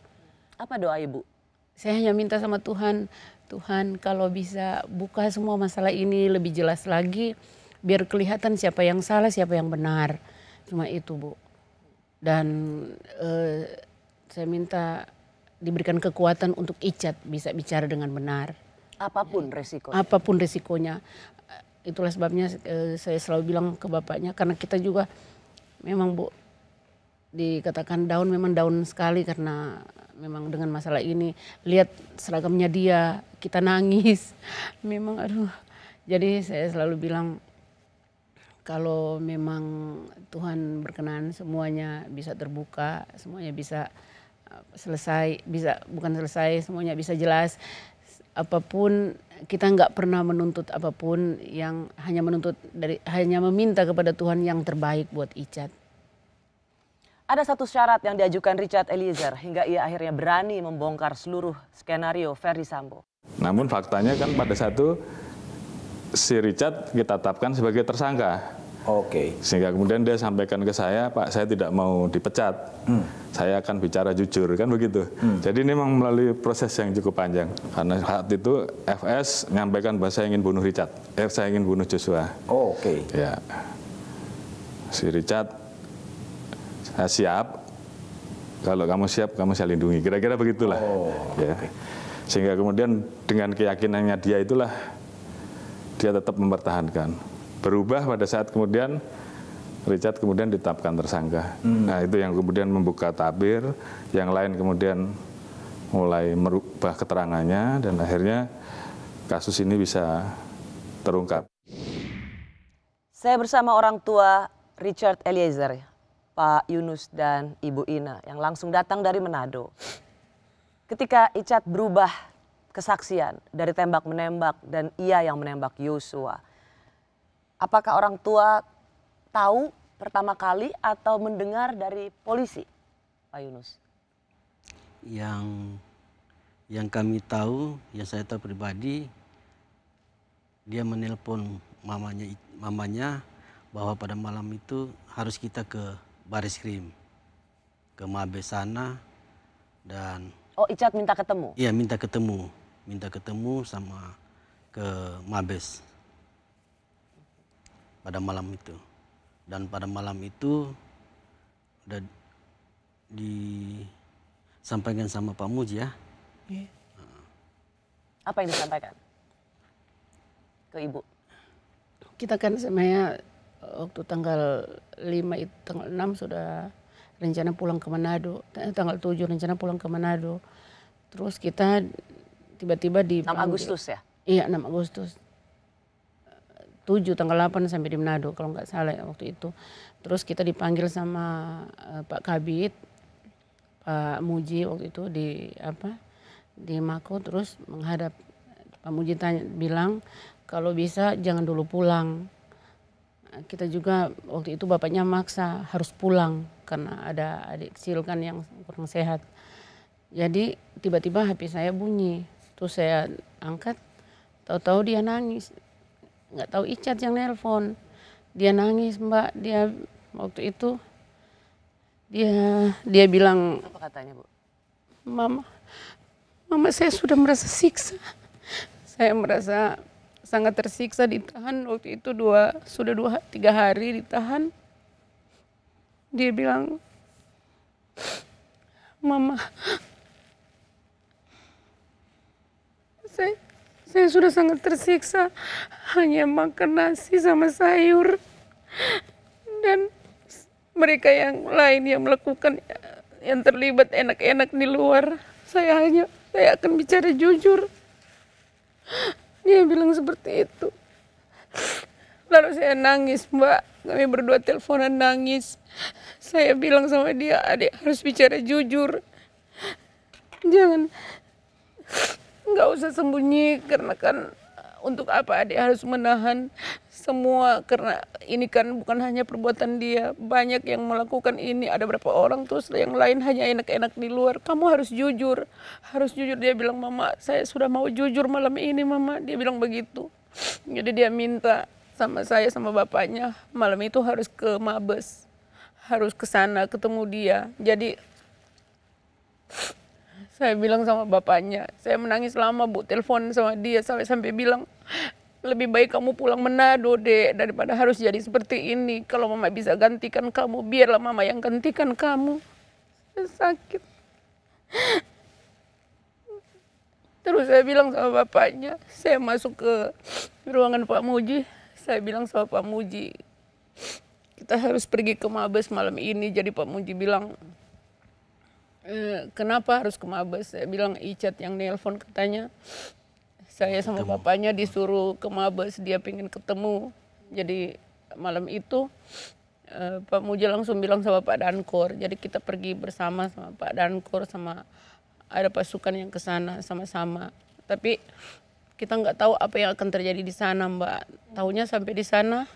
Apa doa ibu? Saya hanya minta sama Tuhan, Tuhan kalau bisa buka semua masalah ini lebih jelas lagi biar kelihatan siapa yang salah, siapa yang benar. Cuma itu Bu. Dan saya minta diberikan kekuatan untuk Icat bisa bicara dengan benar. Apapun resikonya. Apapun resikonya. Itulah sebabnya saya selalu bilang ke bapaknya karena kita juga memang Bu dikatakan down memang down sekali karena memang dengan masalah ini. Lihat seragamnya dia, kita nangis. Memang aduh. Jadi saya selalu bilang kalau memang Tuhan berkenan semuanya bisa terbuka, semuanya bisa selesai, bisa bukan selesai, semuanya bisa jelas. Apapun kita nggak pernah menuntut apapun, yang hanya meminta kepada Tuhan yang terbaik buat Icat. Ada satu syarat yang diajukan Richard Eliezer hingga ia akhirnya berani membongkar seluruh skenario Ferdy Sambo. Namun faktanya kan pada saat itu si Richard kita tetapkan sebagai tersangka. Oke. Sehingga kemudian dia sampaikan ke saya, Pak, saya tidak mau dipecat. Saya akan bicara jujur, kan begitu. Jadi ini memang melalui proses yang cukup panjang. Karena saat itu FS menyampaikan bahwa saya ingin bunuh Richard. Saya ingin bunuh Joshua. Oke. Ya. Si Richard, saya siap. Kalau kamu siap, kamu saya lindungi. Kira-kira begitulah. Ya. Sehingga kemudian dengan keyakinannya dia itulah, dia tetap mempertahankan. Berubah pada saat kemudian Richard kemudian ditetapkan tersangka. Nah itu yang kemudian membuka tabir, yang lain kemudian mulai merubah keterangannya dan akhirnya kasus ini bisa terungkap. Saya bersama orang tua Richard Eliezer. Pak Yunus dan Ibu Ina yang langsung datang dari Manado. Ketika Icat berubah kesaksian dari tembak-menembak dan ia yang menembak Yosua, apakah orang tua tahu pertama kali atau mendengar dari polisi, Pak Yunus? Yang kami tahu, yang saya tahu pribadi, dia menelpon mamanya bahwa pada malam itu harus kita ke Bareskrim, ke Mabes sana, dan Oh, Icat minta ketemu? Iya, minta ketemu sama ke Mabes pada malam itu. Dan pada malam itu udah disampaikan sama Pak Muji ya. Apa yang disampaikan ke Ibu? Kita kan sebenarnya waktu tanggal 5 itu, tanggal 6 sudah rencana pulang ke Manado. Tanggal 7 rencana pulang ke Manado. Terus kita tiba-tiba di 6 Agustus ya? Iya, 6 Agustus. 7 tanggal 8 sampai di Manado kalau nggak salah ya waktu itu. Terus kita dipanggil sama Pak Kabid, Pak Muji waktu itu di Mako, terus menghadap Pak Muji bilang kalau bisa jangan dulu pulang. Kita juga waktu itu bapaknya maksa harus pulang karena ada adik kecil kan yang kurang sehat. Jadi tiba-tiba HP saya bunyi, terus saya angkat, tahu-tahu dia nangis. Nggak tahu Icat yang nelpon, dia nangis Mbak, dia waktu itu dia bilang, apa katanya Bu? Mama saya sudah merasa siksa. Saya merasa sangat tersiksa, ditahan waktu itu sudah 2-3 hari ditahan. Dia bilang, Mama, saya sudah sangat tersiksa, hanya makan nasi sama sayur. Dan mereka yang lain yang melakukan, yang terlibat enak-enak di luar, saya akan bicara jujur. Dia bilang seperti itu. Lalu saya nangis Mbak, kami berdua teleponan nangis. Saya bilang sama dia, adik harus bicara jujur. Jangan, nggak usah sembunyi, karena kan untuk apa adik harus menahan semua, karena ini kan bukan hanya perbuatan dia, banyak yang melakukan ini, ada berapa orang terus yang lain hanya enak-enak di luar. Kamu harus jujur, harus jujur. Dia bilang, Mama saya sudah mau jujur malam ini Mama, dia bilang begitu. Jadi dia minta sama saya sama bapaknya malam itu harus ke Mabes, harus ke sana ketemu dia. Jadi saya bilang sama bapaknya, saya menangis lama Bu, telepon sama dia sampai bilang, lebih baik kamu pulang Manado Dek, daripada harus jadi seperti ini. Kalau Mama bisa gantikan kamu, biarlah Mama yang gantikan kamu. Saya sakit. Terus saya bilang sama bapaknya, saya masuk ke ruangan Pak Muji, saya bilang sama Pak Muji, kita harus pergi ke Mabes malam ini. Jadi Pak Muji bilang, kenapa harus ke Mabes? Saya bilang Icat yang nelpon katanya. Saya sama bapaknya disuruh ke Mabes, dia pengen ketemu. Jadi malam itu Pak Muji langsung bilang sama Pak Dankor. Jadi kita pergi bersama sama Pak Dankor, sama ada pasukan yang ke sana sama-sama. Tapi kita nggak tahu apa yang akan terjadi di sana Mbak. Tahunya sampai di sana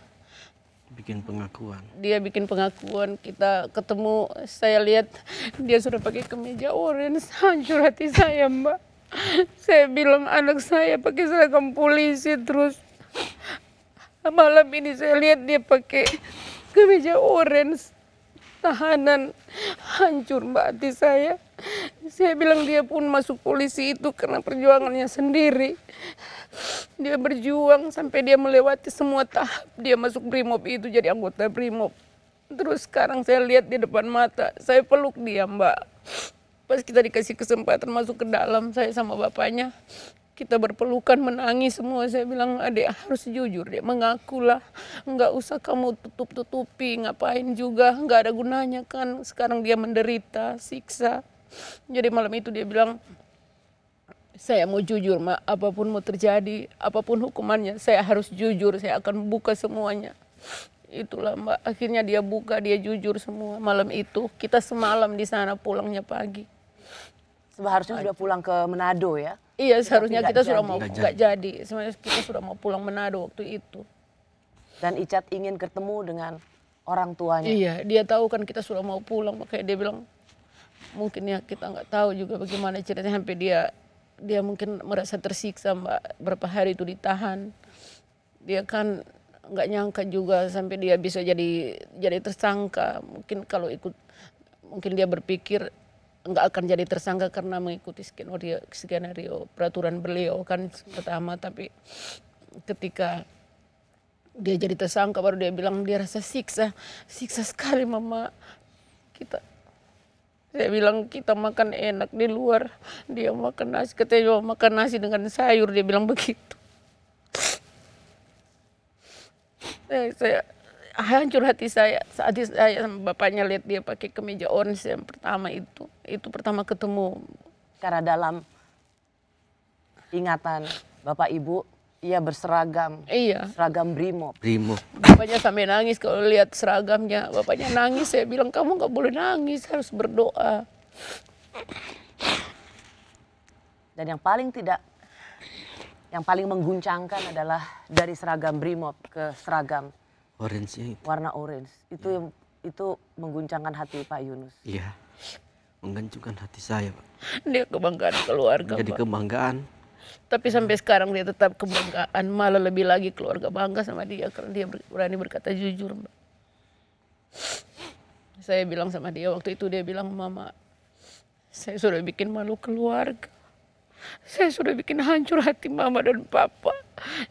bikin pengakuan. Dia bikin pengakuan, kita ketemu, saya lihat dia sudah pakai kemeja oranye, hancur hati saya Mbak. Saya bilang anak saya pakai seragam polisi, terus malam ini saya lihat dia pakai kemeja oranye, tahanan, hancur Mbak hati saya. Saya bilang dia pun masuk polisi itu karena perjuangannya sendiri. Dia berjuang sampai dia melewati semua tahap. Dia masuk Brimob itu jadi anggota Brimob. Terus sekarang saya lihat di depan mata, saya peluk dia Mbak. Pas kita dikasih kesempatan masuk ke dalam, saya sama bapaknya, kita berpelukan menangis semua. Saya bilang, adik harus jujur, dia mengakulah. Nggak usah kamu tutup-tutupi, ngapain juga, nggak ada gunanya kan. Sekarang dia menderita, siksa. Jadi malam itu dia bilang, saya mau jujur Mak, apapun mau terjadi, apapun hukumannya, saya harus jujur, saya akan buka semuanya. Itulah Mbak, akhirnya dia buka, dia jujur semua malam itu. Kita semalam di sana, pulangnya pagi. Seharusnya sudah pulang ke Manado ya? Iya, seharusnya kita sudah jadi. mau, nggak jadi. Sebenarnya kita sudah mau pulang Manado waktu itu. Dan Icat ingin ketemu dengan orang tuanya? Iya, dia tahu kan kita sudah mau pulang, makanya dia bilang, mungkin ya kita nggak tahu juga bagaimana ceritanya sampai dia mungkin merasa tersiksa Mbak, berapa hari itu ditahan. Dia kan nggak nyangka juga sampai dia bisa jadi tersangka. Mungkin kalau ikut, mungkin dia berpikir nggak akan jadi tersangka karena mengikuti skenario peraturan beliau kan pertama, tapi ketika dia jadi tersangka baru dia bilang dia rasa siksa sekali Mama. Saya bilang kita makan enak di luar, dia makan nasi, katanya makan nasi dengan sayur, dia bilang begitu. Saya hancur hati saya saat saya sama bapaknya lihat dia pakai kemeja orange yang pertama itu pertama ketemu. Karena dalam ingatan Bapak Ibu, ia berseragam, seragam Brimob. Bapaknya sampai nangis kalau lihat seragamnya, bapaknya nangis. Saya bilang kamu nggak boleh nangis, harus berdoa. Dan yang paling mengguncangkan adalah dari seragam Brimob ke seragam Orange itu. Warna orange. Itu mengguncangkan hati Pak Yunus. Iya. Mengguncangkan hati saya, Pak. Dia kebanggaan keluarga, jadi Pak. Kebanggaan. Tapi sampai sekarang dia tetap kebanggaan, malah lebih lagi keluarga bangga sama dia karena dia berani berkata jujur, Mbak. Saya bilang sama dia waktu itu, dia bilang, Mama, saya sudah bikin malu keluarga. Saya sudah bikin hancur hati Mama dan Papa.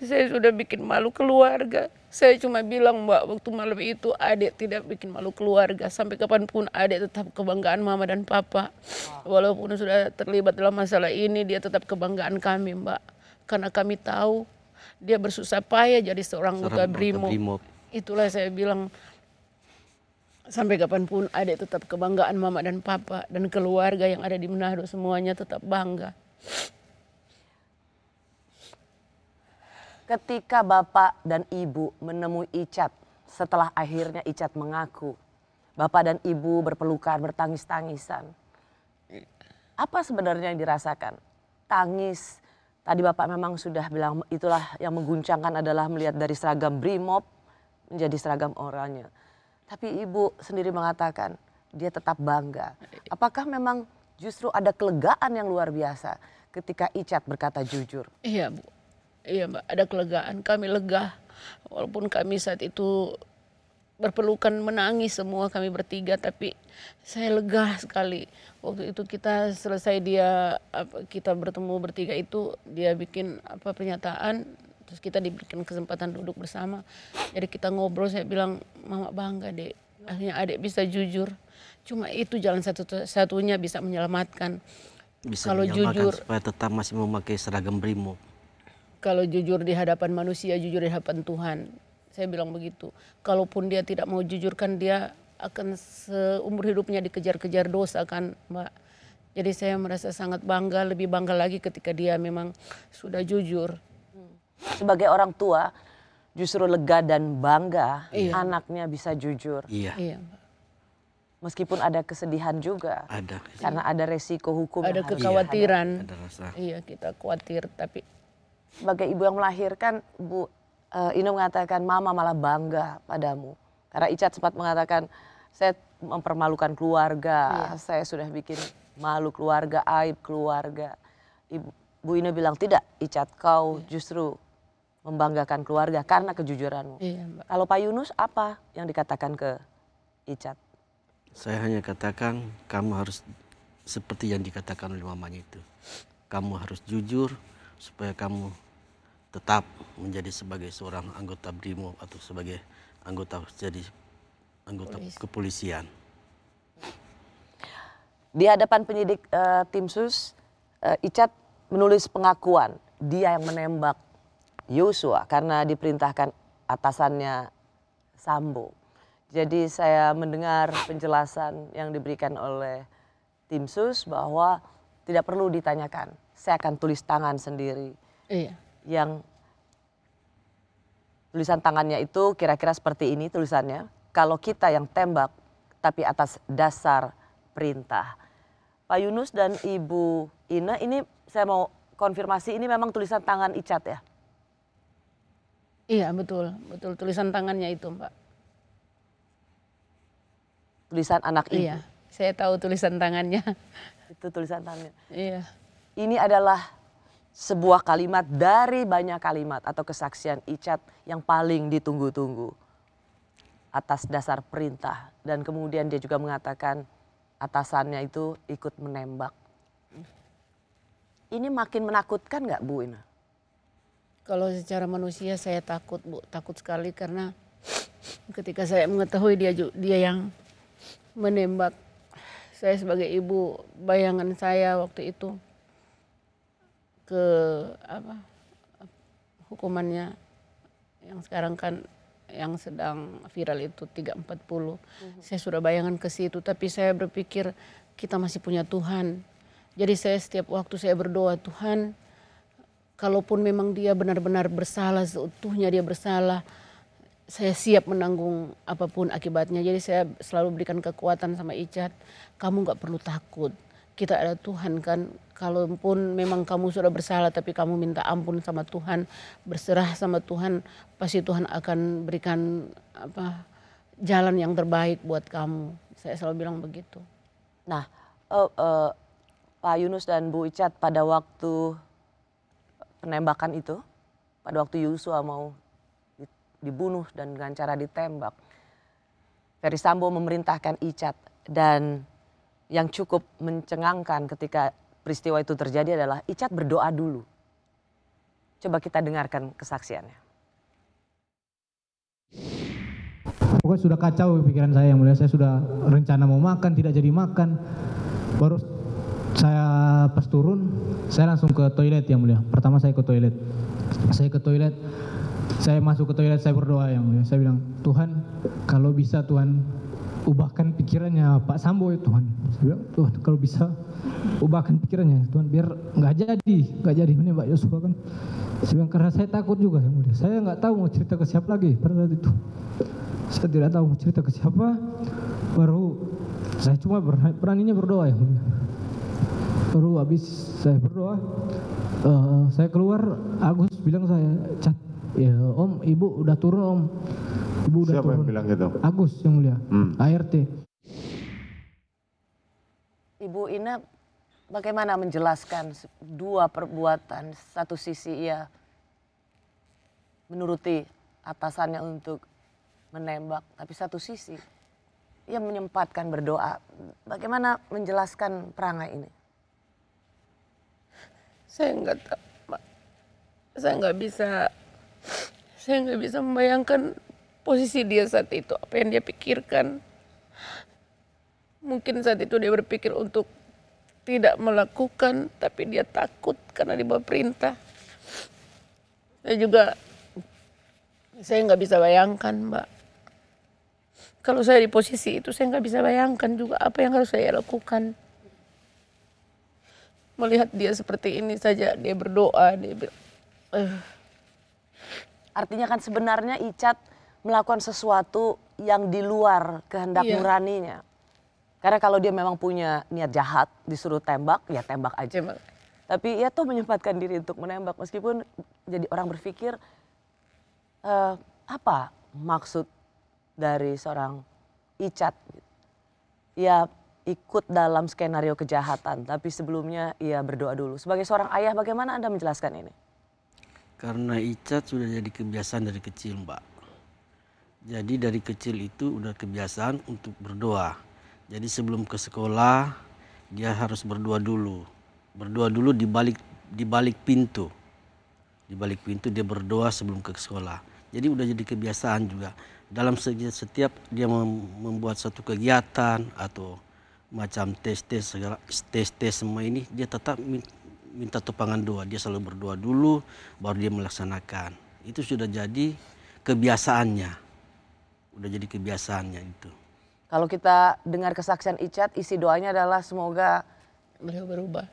Saya sudah bikin malu keluarga. Saya cuma bilang Mbak, waktu malam itu adik tidak bikin malu keluarga. Sampai kapanpun adik tetap kebanggaan Mama dan Papa. Walaupun sudah terlibat dalam masalah ini, dia tetap kebanggaan kami Mbak. Karena kami tahu dia bersusah payah jadi seorang anggota Brimob. Itulah saya bilang, sampai kapanpun adik tetap kebanggaan Mama dan Papa. Dan keluarga yang ada di Manado semuanya tetap bangga. Ketika Bapak dan Ibu menemui Icat, setelah akhirnya Icat mengaku, Bapak dan Ibu berpelukan, bertangis-tangisan. Apa sebenarnya yang dirasakan? Tangis, tadi Bapak memang sudah bilang itulah yang mengguncangkan adalah melihat dari seragam Brimob menjadi seragam oranye. Tapi Ibu sendiri mengatakan dia tetap bangga. Apakah memang justru ada kelegaan yang luar biasa ketika Icat berkata jujur? Iya Bu. Iya Mbak, ada kelegaan, kami lega. Walaupun kami saat itu berpelukan menangis semua kami bertiga, tapi saya lega sekali. Waktu itu kita selesai kita bertemu bertiga itu, dia bikin pernyataan, terus kita diberikan kesempatan duduk bersama. Jadi kita ngobrol, saya bilang, Mama bangga Dek, akhirnya Adek bisa jujur. Cuma itu jalan satu-satunya bisa menyelamatkan. Kalau jujur supaya tetap masih memakai seragam Brimob. Kalau jujur di hadapan manusia, jujur di hadapan Tuhan. Saya bilang begitu. Kalaupun dia tidak mau jujur kan dia akan seumur hidupnya dikejar-kejar dosa kan Mbak. Jadi saya merasa sangat bangga, lebih bangga lagi ketika dia memang sudah jujur. Sebagai orang tua justru lega dan bangga anaknya bisa jujur. Iya Mbak. Meskipun ada kesedihan juga. Ada. Karena ada resiko hukum. Ada kekhawatiran. Ada rasa. Iya kita khawatir tapi. Sebagai ibu yang melahirkan, Bu Ino mengatakan Mama malah bangga padamu. Karena Icat sempat mengatakan saya mempermalukan keluarga, saya sudah bikin malu keluarga, aib keluarga. Bu Ino bilang tidak Icat, kau justru membanggakan keluarga karena kejujuranmu. Iya, Mbak. Kalau Pak Yunus apa yang dikatakan ke Icat? Saya hanya katakan kamu harus seperti yang dikatakan oleh mamanya itu. Kamu harus jujur supaya kamu tetap menjadi sebagai seorang anggota Brimob atau sebagai anggota kepolisian. Di hadapan penyidik tim sus, Icat menulis pengakuan dia yang menembak Yosua karena diperintahkan atasannya Sambo. Jadi saya mendengar penjelasan yang diberikan oleh tim sus bahwa tidak perlu ditanyakan. Saya akan tulis tangan sendiri. Iya. Yang Tulisan tangannya itu kira-kira seperti ini tulisannya. Kalau kita yang tembak tapi atas dasar perintah. Pak Yunus dan Ibu Ina, ini saya mau konfirmasi, ini memang tulisan tangan Icat ya? Iya betul, betul tulisan tangannya itu Mbak. Tulisan anak ibu? Iya, saya tahu tulisan tangannya. Itu tulisan tangannya? Iya. Ini adalah sebuah kalimat dari banyak kalimat atau kesaksian Icat yang paling ditunggu-tunggu. Atas dasar perintah. Dan kemudian dia juga mengatakan atasannya itu ikut menembak. Ini makin menakutkan nggak Bu Ina? Kalau secara manusia saya takut Bu, takut sekali karena ketika saya mengetahui dia yang menembak saya sebagai ibu, bayangan saya waktu itu ke hukumannya yang sekarang kan yang sedang viral itu 340. Saya sudah bayangan ke situ, tapi saya berpikir kita masih punya Tuhan. Jadi saya setiap waktu saya berdoa, Tuhan, kalaupun memang dia benar-benar bersalah, seutuhnya dia bersalah, saya siap menanggung apapun akibatnya. Jadi saya selalu berikan kekuatan sama Icat, kamu gak perlu takut. Kita ada Tuhan kan, kalaupun memang kamu sudah bersalah tapi kamu minta ampun sama Tuhan, berserah sama Tuhan, pasti Tuhan akan berikan jalan yang terbaik buat kamu. Saya selalu bilang begitu. Nah, Pak Yunus dan Bu Icat, pada waktu penembakan itu, pada waktu Yosua mau dibunuh dan dengan cara ditembak, Ferdy Sambo memerintahkan Icat, dan yang cukup mencengangkan ketika peristiwa itu terjadi adalah Icat berdoa dulu. Coba kita dengarkan kesaksiannya. Pokoknya sudah kacau pikiran saya yang mulia. Saya sudah rencana mau makan, tidak jadi makan. Baru saya pas turun, saya langsung ke toilet yang mulia. Pertama saya ke toilet. Saya ke toilet, saya masuk ke toilet, saya berdoa yang mulia. Saya bilang, Tuhan, kalau bisa Tuhan, ubahkan pikirannya Pak Sambo ya Tuhan. Saya bilang, Tuhan kalau bisa ubahkan pikirannya Tuhan, biar nggak jadi menembak Yosua kan. Saya bilang, karena saya takut juga yang mulia. Saya nggak tahu mau cerita ke siapa lagi pada saat itu. Saya tidak tahu mau cerita ke siapa. Baru saya cuma beraninya berdoa yang mulia. Baru habis saya berdoa, saya keluar, Agus bilang saya, Cat, ya Om, Ibu udah turun Om. Ibu udah siapa turun. yang bilang gitu? Agus yang mulia, ART. Ibu Ina bagaimana menjelaskan dua perbuatan, satu sisi ia menuruti atasannya untuk menembak, tapi satu sisi ia menyempatkan berdoa. Bagaimana menjelaskan perangai ini? Saya nggak tahu, saya nggak bisa membayangkan posisi dia saat itu, apa yang dia pikirkan. Mungkin saat itu dia berpikir untuk tidak melakukan, tapi dia takut karena di bawah perintah. Saya nggak bisa bayangkan, Mbak. Kalau saya di posisi itu, saya nggak bisa bayangkan juga apa yang harus saya lakukan. Melihat dia seperti ini saja, dia berdoa. Artinya kan sebenarnya Icat melakukan sesuatu yang di luar kehendak nuraninya. Karena kalau dia memang punya niat jahat, disuruh tembak, ya tembak aja. Tapi ia tuh menyempatkan diri untuk menembak, meskipun jadi orang berpikir, apa maksud dari seorang Icat? Ia ikut dalam skenario kejahatan, tapi sebelumnya ia berdoa dulu. Sebagai seorang ayah, bagaimana Anda menjelaskan ini? Karena Icat sudah jadi kebiasaan dari kecil, Mbak. Jadi dari kecil itu udah kebiasaan untuk berdoa. Jadi sebelum ke sekolah, dia harus berdoa dulu. Berdoa dulu di balik pintu. Di balik pintu dia berdoa sebelum ke sekolah. Jadi udah jadi kebiasaan juga. Dalam setiap dia membuat satu kegiatan atau macam tes semua ini, dia tetap minta topangan doa. Dia selalu berdoa dulu, baru dia melaksanakan. Itu sudah jadi kebiasaannya. Udah jadi kebiasaannya itu. Kalau kita dengar kesaksian Icat, isi doanya adalah semoga beliau berubah.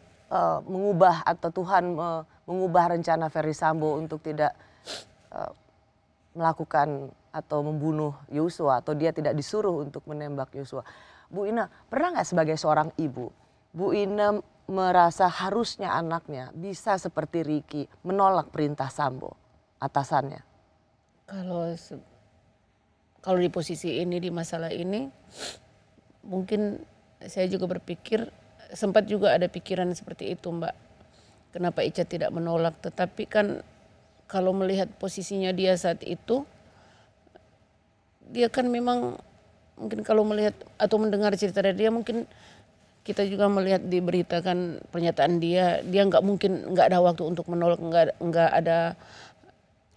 Mengubah atau Tuhan mengubah rencana Ferdy Sambo untuk tidak melakukan atau membunuh Yosua atau dia tidak disuruh untuk menembak Yosua. Bu Ina, pernah nggak sebagai seorang ibu, Bu Ina merasa harusnya anaknya bisa seperti Ricky menolak perintah Sambo atasannya? Kalau di posisi ini, di masalah ini, mungkin saya juga berpikir, sempat juga ada pikiran seperti itu, Mbak. Kenapa Ica tidak menolak? Tetapi kan kalau melihat posisinya dia saat itu, dia kan memang mungkin kalau melihat atau mendengar cerita dari dia, mungkin kita juga melihat diberitakan pernyataan dia nggak mungkin, nggak ada waktu untuk menolak,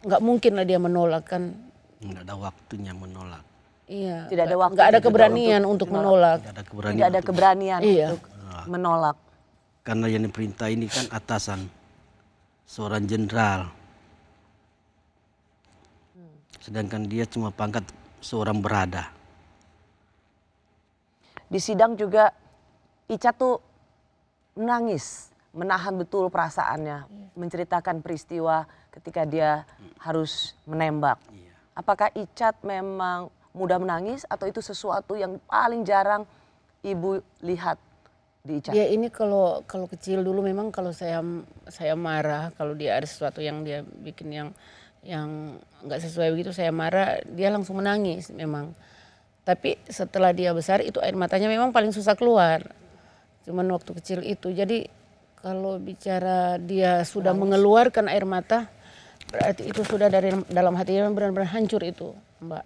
nggak mungkin lah dia menolak kan. Nggak ada waktunya menolak. Iya. Tidak ada waktu. Nggak ada keberanian untuk menolak. Tidak ada keberanian iya. untuk menolak. Karena yang diperintah ini kan atasan, seorang jenderal. Sedangkan dia cuma pangkat seorang berada. Di sidang juga Ica tuh menangis, menahan betul perasaannya, menceritakan peristiwa ketika dia harus menembak. Apakah Ica memang mudah menangis atau itu sesuatu yang paling jarang Ibu lihat di Ica? Dia ini kalau kecil dulu memang kalau saya marah, kalau dia ada sesuatu yang dia bikin yang nggak sesuai begitu, saya marah, dia langsung menangis memang. Tapi setelah dia besar itu air matanya memang paling susah keluar. Cuman waktu kecil itu. Jadi kalau bicara dia sudah mengeluarkan air mata, berarti itu sudah dari dalam hatinya benar-benar hancur itu, Mbak.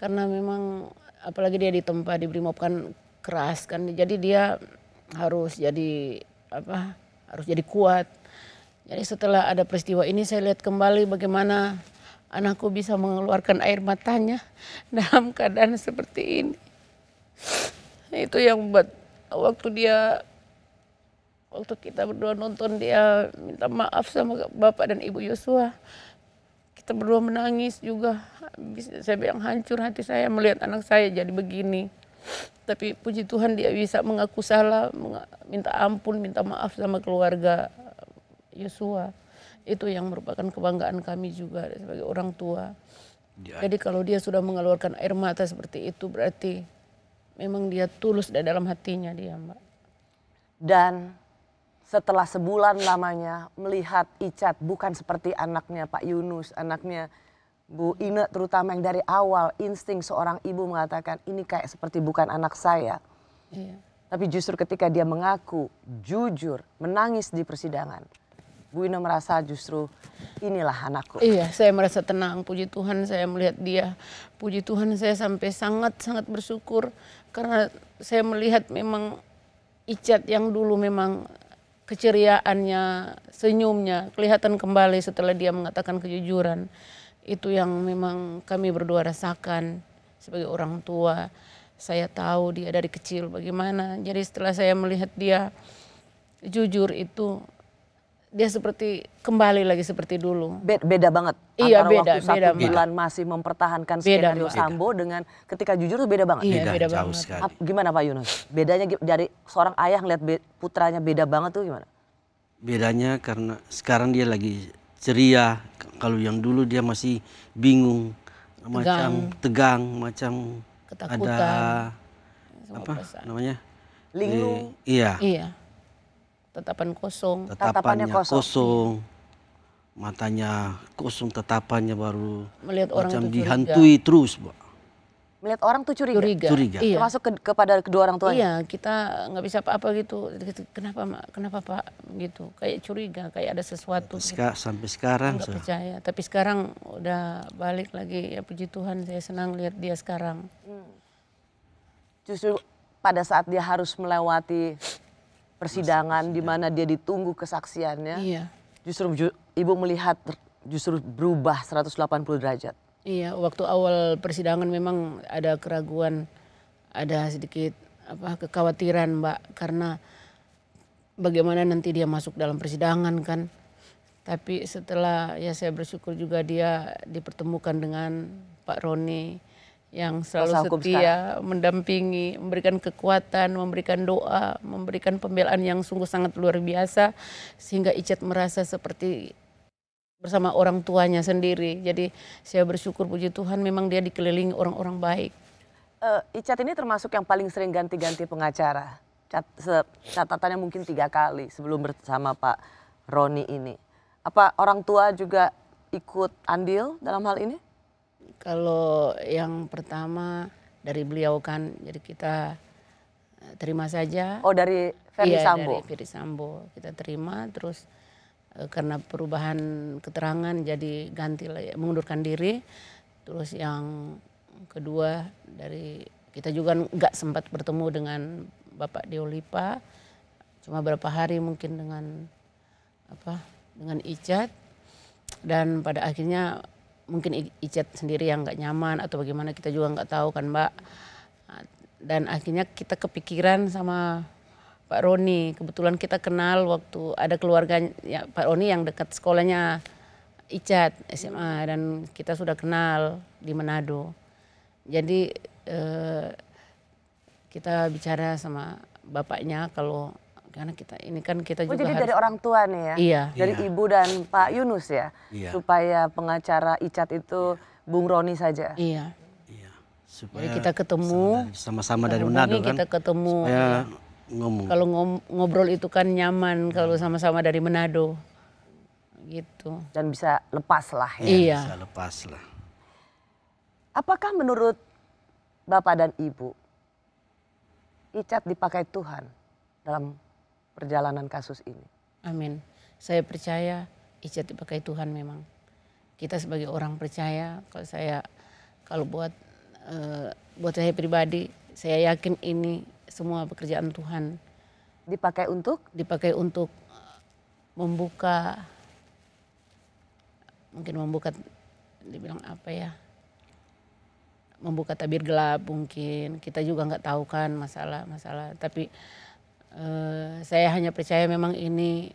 Karena memang apalagi dia ditempa di Brimob kan keras kan. Jadi dia harus jadi harus jadi kuat. Jadi setelah ada peristiwa ini saya lihat kembali bagaimana anakku bisa mengeluarkan air matanya dalam keadaan seperti ini. Itu yang membuat waktu kita berdua nonton dia minta maaf sama Bapak dan Ibu Yosua. Kita berdua menangis juga. Saya bilang hancur hati saya melihat anak saya jadi begini. Tapi puji Tuhan dia bisa mengaku salah, minta ampun, minta maaf sama keluarga Yosua. Itu yang merupakan kebanggaan kami juga sebagai orang tua. Jadi kalau dia sudah mengeluarkan air mata seperti itu berarti memang dia tulus dari dalam hatinya dia, Mbak. Dan setelah sebulan lamanya melihat Icat bukan seperti anaknya Pak Yunus, anaknya Bu Ina terutama yang dari awal insting seorang ibu mengatakan ini kayak seperti bukan anak saya. Iya. Tapi justru ketika dia mengaku jujur, menangis di persidangan, Bu Ina merasa justru inilah anakku. Iya, saya merasa tenang. Puji Tuhan saya melihat dia. Puji Tuhan saya sampai sangat-sangat bersyukur. Karena saya melihat memang Icat yang dulu memang keceriaannya, senyumnya kelihatan kembali setelah dia mengatakan kejujuran. Itu yang memang kami berdua rasakan sebagai orang tua. Saya tahu dia dari kecil bagaimana. Jadi setelah saya melihat dia jujur itu, dia seperti kembali lagi seperti dulu. Beda banget. Iya, antara beda, waktu 1 bulan masih mempertahankan skenario Sambo dengan ketika jujur itu beda banget. Iya, beda jauh banget. sekali. Gimana Pak Yunus? Bedanya dari seorang ayah ngeliat putranya beda banget tuh gimana? Bedanya karena sekarang dia lagi ceria. Kalau yang dulu dia masih bingung, macam tegang, macam ketakutan, ada apa perasaan. namanya? Linglung. Iya. Iya. Tatapan kosong. Tatapannya kosong. Matanya kosong, tatapannya baru Melihat orang macam itu dihantui terus, Mbak. Melihat orang tuh curiga. Curiga. Iya. Termasuk kepada kedua orang tuanya. Iya, kita nggak bisa apa-apa gitu. Kenapa Mak? Kenapa Pak? Gitu. Kayak curiga, kayak ada sesuatu. Sampai sekarang nggak percaya. Tapi sekarang udah balik lagi. Ya puji Tuhan, saya senang lihat dia sekarang. Justru pada saat dia harus melewati persidangan di mana dia ditunggu kesaksiannya. Iya. Justru ibu melihat justru berubah 180 derajat. Iya, waktu awal persidangan memang ada keraguan, ada sedikit kekhawatiran, Mbak, karena bagaimana nanti dia masuk dalam persidangan kan. Tapi setelah ya saya bersyukur juga dia dipertemukan dengan Pak Roni yang selalu setia, mendampingi, memberikan kekuatan, memberikan doa, memberikan pembelaan yang sungguh sangat luar biasa. Sehingga Icat merasa seperti bersama orang tuanya sendiri. Jadi saya bersyukur puji Tuhan memang dia dikelilingi orang-orang baik. Icat ini termasuk yang paling sering ganti-ganti pengacara. Catatannya mungkin 3 kali sebelum bersama Pak Roni ini. Apa orang tua juga ikut andil dalam hal ini? Kalau yang pertama dari beliau kan, jadi kita terima saja. Oh, dari Ferdi Sambo? Dari Ferdi Sambo kita terima, terus karena perubahan keterangan jadi ganti, mengundurkan diri. Terus yang kedua dari kita juga nggak sempat bertemu dengan Bapak Deolipa, cuma berapa hari mungkin dengan Icat, dan pada akhirnya mungkin Icat sendiri yang nggak nyaman atau bagaimana kita juga nggak tahu kan Mbak. Dan akhirnya kita kepikiran sama Pak Roni, kebetulan kita kenal waktu ada keluarga ya, Pak Roni yang dekat sekolahnya Icat SMA, dan kita sudah kenal di Manado. Jadi kita bicara sama bapaknya kalau karena kita ini kan kita juga jadi harus, dari orang tua nih ya? Iya. Dari ibu dan Pak Yunus ya? Iya. Supaya pengacara Icat itu Bung Roni saja? Iya. Supaya jadi kita ketemu sama-sama dari Manado kan? Kita ketemu. Supaya ngomong. Kalau ngobrol itu kan nyaman kalau sama-sama dari Manado. Gitu. Dan bisa lepas lah ya? Iya. Bisa lepas lah. Apakah menurut Bapak dan Ibu, Icat dipakai Tuhan dalam perjalanan kasus ini? Amin. Saya percaya Icat dipakai Tuhan memang. Kita sebagai orang percaya, kalau buat saya pribadi, saya yakin ini semua pekerjaan Tuhan. Dipakai untuk? Dipakai untuk membuka, dibilang apa ya? Membuka tabir gelap mungkin. Kita juga nggak tahu kan masalah. Tapi saya hanya percaya memang ini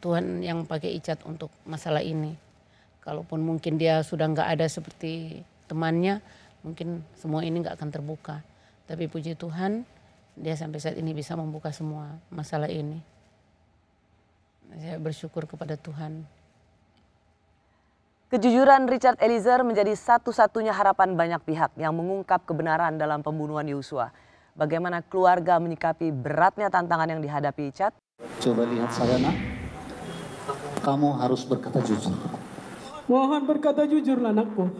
Tuhan yang pakai Icat untuk masalah ini. Kalaupun mungkin dia sudah nggak ada seperti temannya, mungkin semua ini nggak akan terbuka. Tapi puji Tuhan, dia sampai saat ini bisa membuka semua masalah ini. Saya bersyukur kepada Tuhan. Kejujuran Richard Eliezer menjadi satu-satunya harapan banyak pihak yang mengungkap kebenaran dalam pembunuhan Yosua. Bagaimana keluarga menyikapi beratnya tantangan yang dihadapi Icat? Coba lihat saya nak, kamu harus berkata jujur. Mohon berkata jujur lah anakku.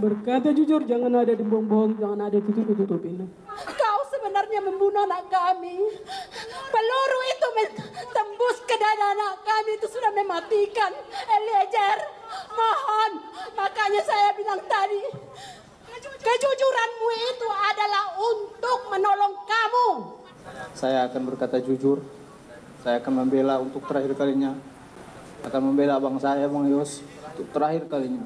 Berkata jujur, jangan ada dibohong-bohong, jangan ada tutup-tutupin. Kau sebenarnya membunuh anak kami. Peluru itu tembus ke dada anak kami, itu sudah mematikan. Eliezer, mohon. Makanya saya bilang tadi, kejujuranmu itu adalah untuk menolong kamu. Saya akan berkata jujur. Saya akan membela untuk terakhir kalinya. Akan membela abang saya, Bang Yos, untuk terakhir kalinya.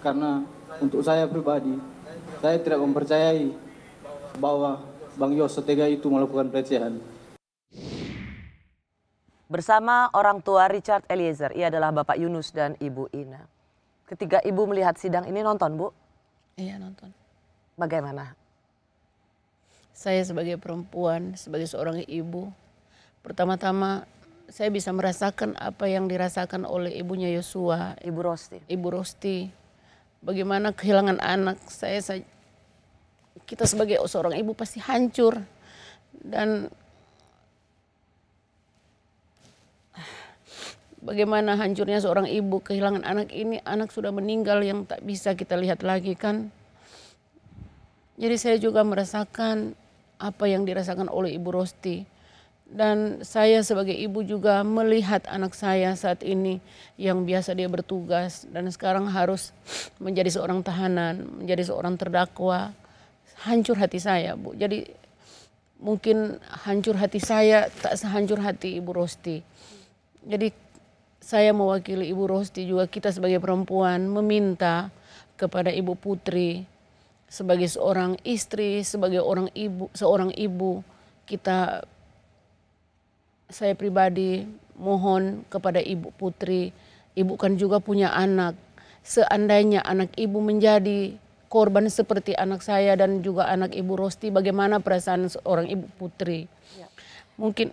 Karena untuk saya pribadi, saya tidak mempercayai bahwa Bang Yos setega itu melakukan pelecehan. Bersama orang tua Richard Eliezer, ia adalah Bapak Yunus dan Ibu Ina. Ketika Ibu melihat sidang ini, nonton Bu? Iya, nonton. Bagaimana? Saya sebagai perempuan, sebagai seorang ibu, pertama-tama saya bisa merasakan apa yang dirasakan oleh ibunya Yosua. Ibu Rosti. Ibu Rosti. Bagaimana kehilangan anak. Kita sebagai seorang ibu pasti hancur. Dan bagaimana hancurnya seorang ibu kehilangan anak ini. Anak sudah meninggal yang tak bisa kita lihat lagi kan. Jadi saya juga merasakan apa yang dirasakan oleh Ibu Rosti. Dan saya sebagai ibu juga melihat anak saya saat ini yang biasa dia bertugas dan sekarang harus menjadi seorang tahanan, menjadi seorang terdakwa. Hancur hati saya, Bu. Jadi mungkin hancur hati saya tak sehancur hati Ibu Rosti. Jadi saya mewakili Ibu Rosti juga, kita sebagai perempuan meminta kepada Ibu Putri sebagai seorang istri, sebagai seorang ibu, saya pribadi mohon kepada Ibu Putri, Ibu kan juga punya anak. Seandainya anak Ibu menjadi korban seperti anak saya dan juga anak Ibu Rosti, bagaimana perasaan seorang Ibu Putri? Ya. Mungkin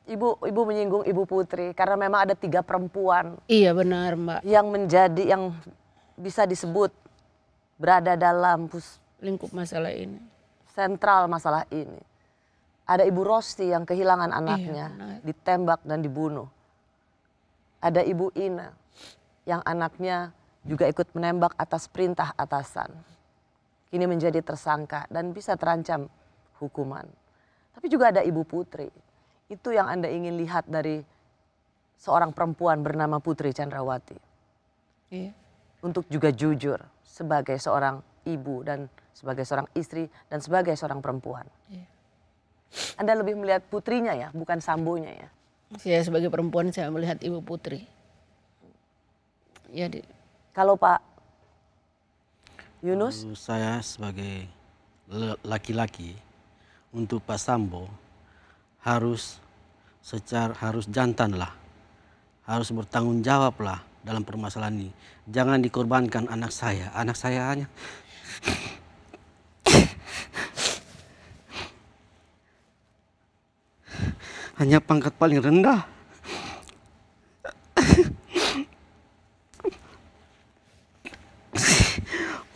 Ibu menyinggung Ibu Putri karena memang ada 3 perempuan. Iya benar Mbak. Yang bisa disebut berada dalam lingkup masalah ini. Sentral masalah ini. Ada Ibu Rosti yang kehilangan anaknya, ditembak dan dibunuh. Ada Ibu Ina yang anaknya juga ikut menembak atas perintah atasan. Kini menjadi tersangka dan bisa terancam hukuman. Tapi juga ada Ibu Putri. Itu yang Anda ingin lihat dari seorang perempuan bernama Putri Chandrawati. Iya. Untuk juga jujur sebagai seorang ibu dan sebagai seorang istri dan sebagai seorang perempuan. Iya. Anda lebih melihat putrinya ya, bukan sambonya ya? Saya sebagai perempuan saya melihat Ibu Putri. Ya, kalau Pak Yunus? Saya sebagai laki-laki untuk Pak Sambo harus jantan lah, harus bertanggung jawab lah dalam permasalahan ini. Jangan dikorbankan anak saya hanya pangkat paling rendah.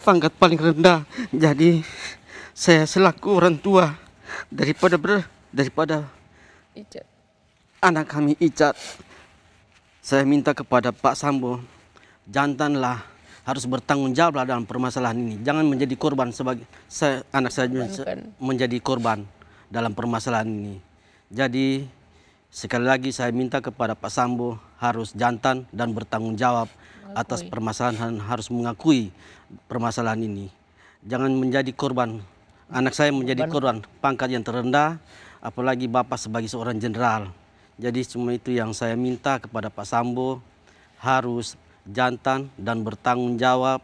Pangkat paling rendah. Jadi saya selaku orang tua daripada Icat. Anak kami Icat, saya minta kepada Pak Sambo, jantanlah, harus bertanggung jawab dalam permasalahan ini. Jangan menjadi korban anak saya menjadi korban dalam permasalahan ini. Jadi sekali lagi saya minta kepada Pak Sambo harus jantan dan bertanggung jawab atas permasalahan, harus mengakui permasalahan ini. Jangan menjadi korban. Anak saya menjadi korban pangkat yang terendah, apalagi Bapak sebagai seorang jenderal. Jadi semua itu yang saya minta kepada Pak Sambo, harus jantan dan bertanggung jawab,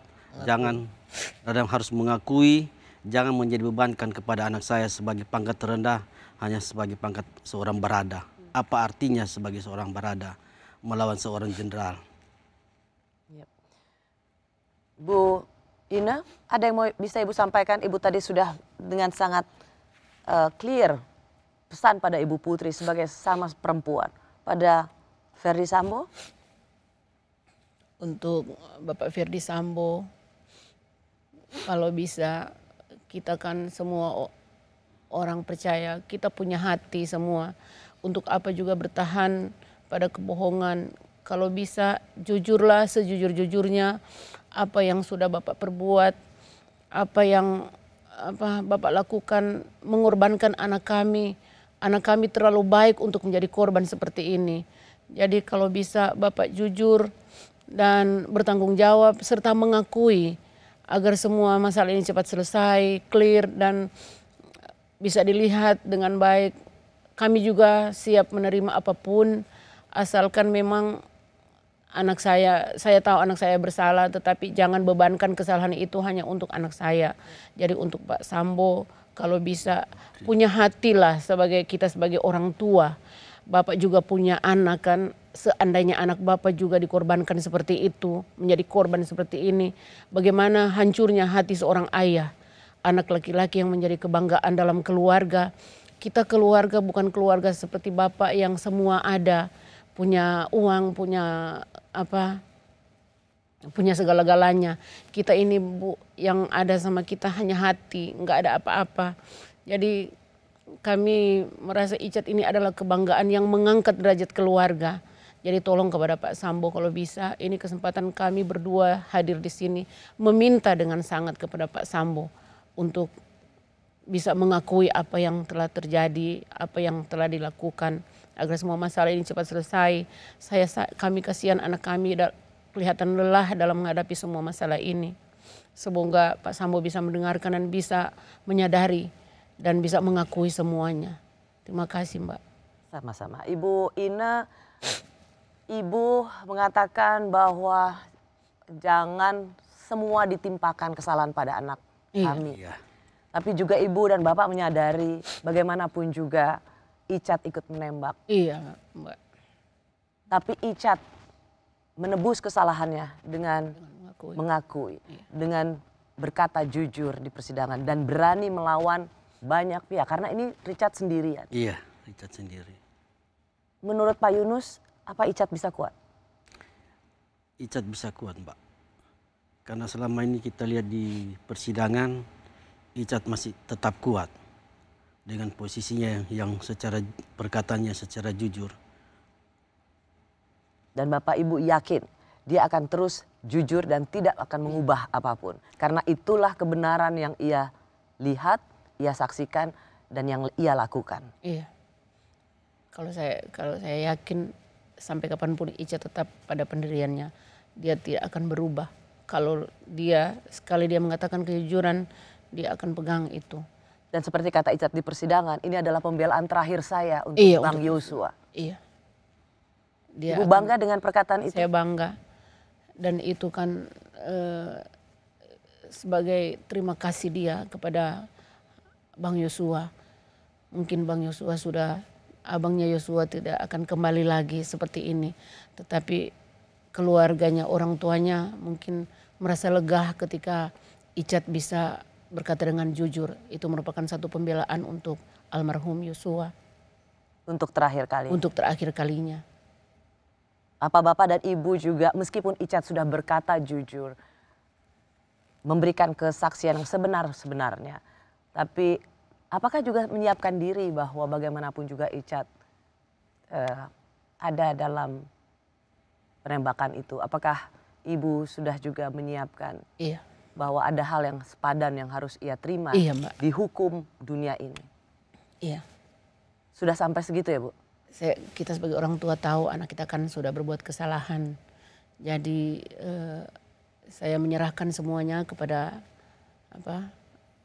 harus mengakui, jangan menjadi bebankan kepada anak saya sebagai pangkat terendah, hanya sebagai pangkat seorang barada. Apa artinya sebagai seorang barada melawan seorang jenderal? Bu Ina, ada yang mau bisa Ibu sampaikan? Ibu tadi sudah dengan sangat clear pesan pada Ibu Putri sebagai sama perempuan. Pada Ferdi Sambo? Untuk Bapak Ferdi Sambo, kalau bisa kita kan semua orang percaya, kita punya hati semua. Untuk apa juga bertahan pada kebohongan. Kalau bisa jujurlah sejujur-jujurnya apa yang sudah Bapak perbuat, apa yang Bapak lakukan, mengorbankan anak kami. Anak kami terlalu baik untuk menjadi korban seperti ini. Jadi kalau bisa Bapak jujur dan bertanggung jawab serta mengakui agar semua masalah ini cepat selesai, clear dan bisa dilihat dengan baik. Kami juga siap menerima apapun asalkan memang anak saya tahu anak saya bersalah, tetapi jangan bebankan kesalahan itu hanya untuk anak saya. Jadi untuk Pak Sambo, kalau bisa punya hati lah kita sebagai orang tua. Bapak juga punya anak kan, seandainya anak Bapak juga dikorbankan seperti itu, menjadi korban seperti ini. Bagaimana hancurnya hati seorang ayah, anak laki-laki yang menjadi kebanggaan dalam keluarga. Kita keluarga bukan keluarga seperti Bapak yang semua ada, punya uang, punya segala-galanya. Kita ini Bu, yang ada sama kita hanya hati, nggak ada apa-apa. Jadi kami merasa Icat ini adalah kebanggaan yang mengangkat derajat keluarga. Jadi tolong kepada Pak Sambo kalau bisa, ini kesempatan kami berdua hadir di sini meminta dengan sangat kepada Pak Sambo untuk bisa mengakui apa yang telah terjadi, apa yang telah dilakukan agar semua masalah ini cepat selesai. Kami kasihan anak kami kelihatan lelah dalam menghadapi semua masalah ini. Semoga Pak Sambo bisa mendengarkan dan bisa menyadari dan bisa mengakui semuanya. Terima kasih Mbak. Sama-sama. Ibu Ina, Ibu mengatakan bahwa jangan semua ditimpakan kesalahan pada anak kami. Iya. Tapi juga Ibu dan Bapak menyadari bagaimanapun juga Icat ikut menembak. Iya Mbak. Tapi Icat menebus kesalahannya dengan mengakui, dengan berkata jujur di persidangan dan berani melawan banyak pihak. Karena ini Richard sendirian. Iya, Richard sendiri. menurut Pak Yunus, apa Icat bisa kuat? Icat bisa kuat, Mbak. Karena selama ini kita lihat di persidangan, Icat masih tetap kuat dengan posisinya yang secara perkataannya secara jujur. Dan Bapak Ibu yakin dia akan terus jujur dan tidak akan mengubah apapun. Karena itulah kebenaran yang ia lihat, ia saksikan, dan yang ia lakukan. Iya. Kalau saya yakin sampai kapanpun Icat tetap pada pendiriannya, dia tidak akan berubah. Kalau dia sekali dia mengatakan kejujuran, dia akan pegang itu. Dan seperti kata Icat di persidangan, ini adalah pembelaan terakhir saya untuk Bang Yosua. Iya. Ibu bangga dengan perkataan itu? Saya bangga. Dan itu kan sebagai terima kasih dia kepada Bang Yosua. Mungkin Bang Yosua sudah, abangnya Yosua tidak akan kembali lagi seperti ini. Tetapi keluarganya, orang tuanya mungkin merasa lega ketika Icat bisa berkata dengan jujur. Itu merupakan satu pembelaan untuk almarhum Yosua. Untuk terakhir kali? Untuk terakhir kalinya. Apa Bapak dan Ibu juga meskipun Icat sudah berkata jujur, memberikan kesaksian yang sebenar-sebenarnya, tapi apakah juga menyiapkan diri bahwa bagaimanapun juga Icat ada dalam penembakan itu? Apakah Ibu sudah juga menyiapkan bahwa ada hal yang sepadan yang harus ia terima di hukum dunia ini? Iya. Sudah sampai segitu ya Bu? Kita sebagai orang tua tahu anak kita kan sudah berbuat kesalahan. Jadi saya menyerahkan semuanya kepada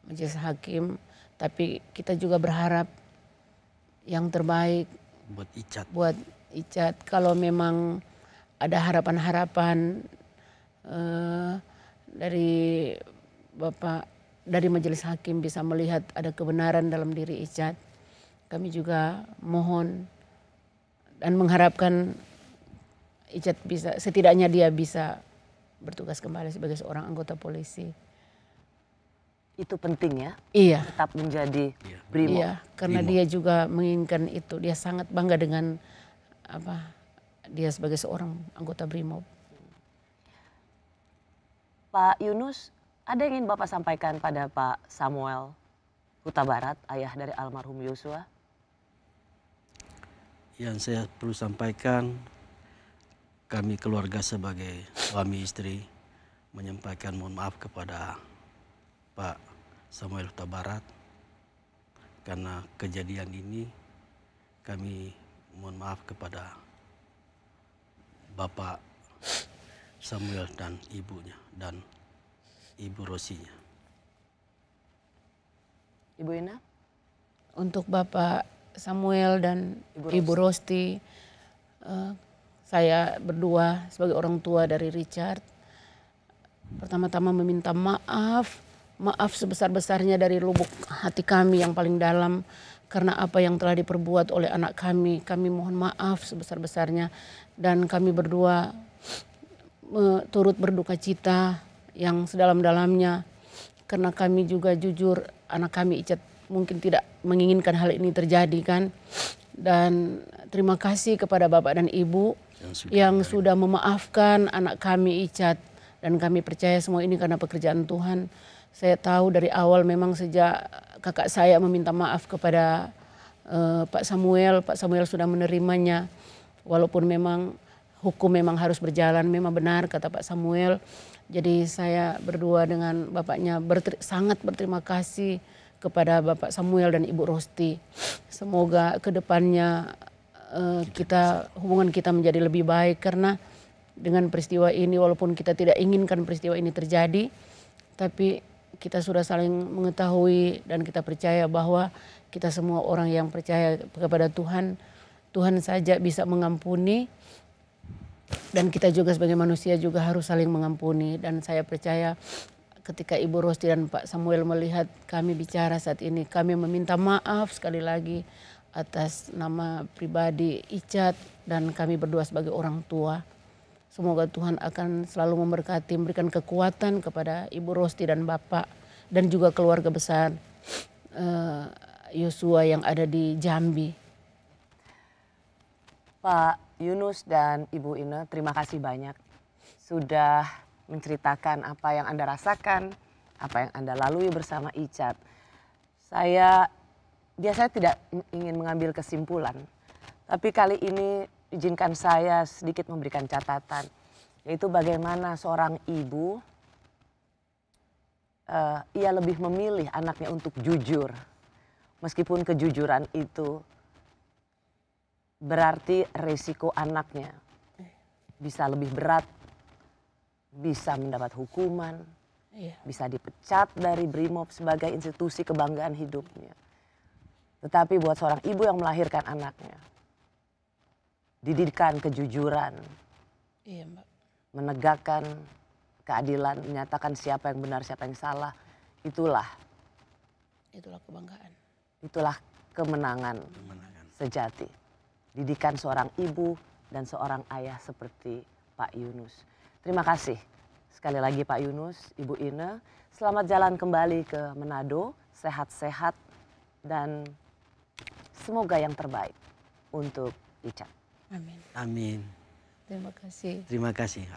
majelis hakim. Tapi kita juga berharap yang terbaik buat Icat. Kalau memang ada harapan-harapan dari Bapak, dari majelis hakim bisa melihat ada kebenaran dalam diri Icat. Kami juga mohon dan mengharapkan Icat bisa, setidaknya dia bisa bertugas kembali sebagai seorang anggota polisi. Itu penting ya? Iya. Tetap menjadi Brimob. Iya, karena dia juga menginginkan itu. Dia sangat bangga dengan dia sebagai seorang anggota Brimob. Pak Yunus, ada yang ingin Bapak sampaikan pada Pak Samuel Huta Barat, ayah dari almarhum Yosua? Yang saya perlu sampaikan, kami keluarga sebagai suami istri menyampaikan mohon maaf kepada Pak Samuel Huta Barat karena kejadian ini. Kami mohon maaf kepada Bapak Samuel dan ibunya dan Ibu Rosinya. Ibu Ina? Untuk Bapak Samuel dan Ibu Rosti, saya berdua sebagai orang tua dari Richard, pertama-tama meminta maaf sebesar-besarnya dari lubuk hati kami yang paling dalam karena apa yang telah diperbuat oleh anak kami. Kami mohon maaf sebesar-besarnya dan kami berdua turut berduka cita yang sedalam-dalamnya karena kami juga jujur anak kami Icat mungkin tidak menginginkan hal ini terjadi kan. Dan terima kasih kepada Bapak dan Ibu yang sudah memaafkan anak kami Icat. Dan kami percaya semua ini karena pekerjaan Tuhan. Saya tahu dari awal memang sejak kakak saya meminta maaf kepada Pak Samuel sudah menerimanya. Walaupun memang hukum memang harus berjalan, memang benar kata Pak Samuel. Jadi saya berdua dengan bapaknya sangat berterima kasih kepada Bapak Samuel dan Ibu Rosti. Semoga kedepannya hubungan kita menjadi lebih baik karena dengan peristiwa ini walaupun kita tidak inginkan peristiwa ini terjadi, tapi kita sudah saling mengetahui dan kita percaya bahwa kita semua orang yang percaya kepada Tuhan, Tuhan saja bisa mengampuni dan kita juga sebagai manusia juga harus saling mengampuni. Dan saya percaya ketika Ibu Rosti dan Pak Samuel melihat kami bicara saat ini, kami meminta maaf sekali lagi atas nama pribadi Icat dan kami berdua sebagai orang tua. Semoga Tuhan akan selalu memberkati, memberikan kekuatan kepada Ibu Rosti dan Bapak dan juga keluarga besar Yosua yang ada di Jambi. Pak Yunus dan Ibu Ine, terima kasih banyak sudah menceritakan apa yang Anda rasakan, apa yang Anda lalui bersama Icat. Saya biasanya tidak ingin mengambil kesimpulan, tapi kali ini izinkan saya sedikit memberikan catatan, yaitu bagaimana seorang ibu, ia lebih memilih anaknya untuk jujur, meskipun kejujuran itu berarti resiko anaknya bisa lebih berat, bisa mendapat hukuman, bisa dipecat dari Brimob sebagai institusi kebanggaan hidupnya. Tetapi buat seorang ibu yang melahirkan anaknya, didikan kejujuran, menegakkan keadilan, menyatakan siapa yang benar, siapa yang salah, itulah kebanggaan. Itulah kemenangan sejati. Didikan seorang ibu dan seorang ayah seperti Pak Yunus. Terima kasih sekali lagi Pak Yunus, Ibu Ine. Selamat jalan kembali ke Manado, sehat-sehat dan semoga yang terbaik untuk Icat. Amin. Amin. Terima kasih. Terima kasih.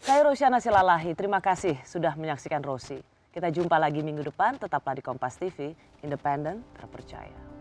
Saya Rosyana Silalahi, terima kasih sudah menyaksikan Rosi. Kita jumpa lagi minggu depan, tetaplah di Kompas TV, independen, terpercaya.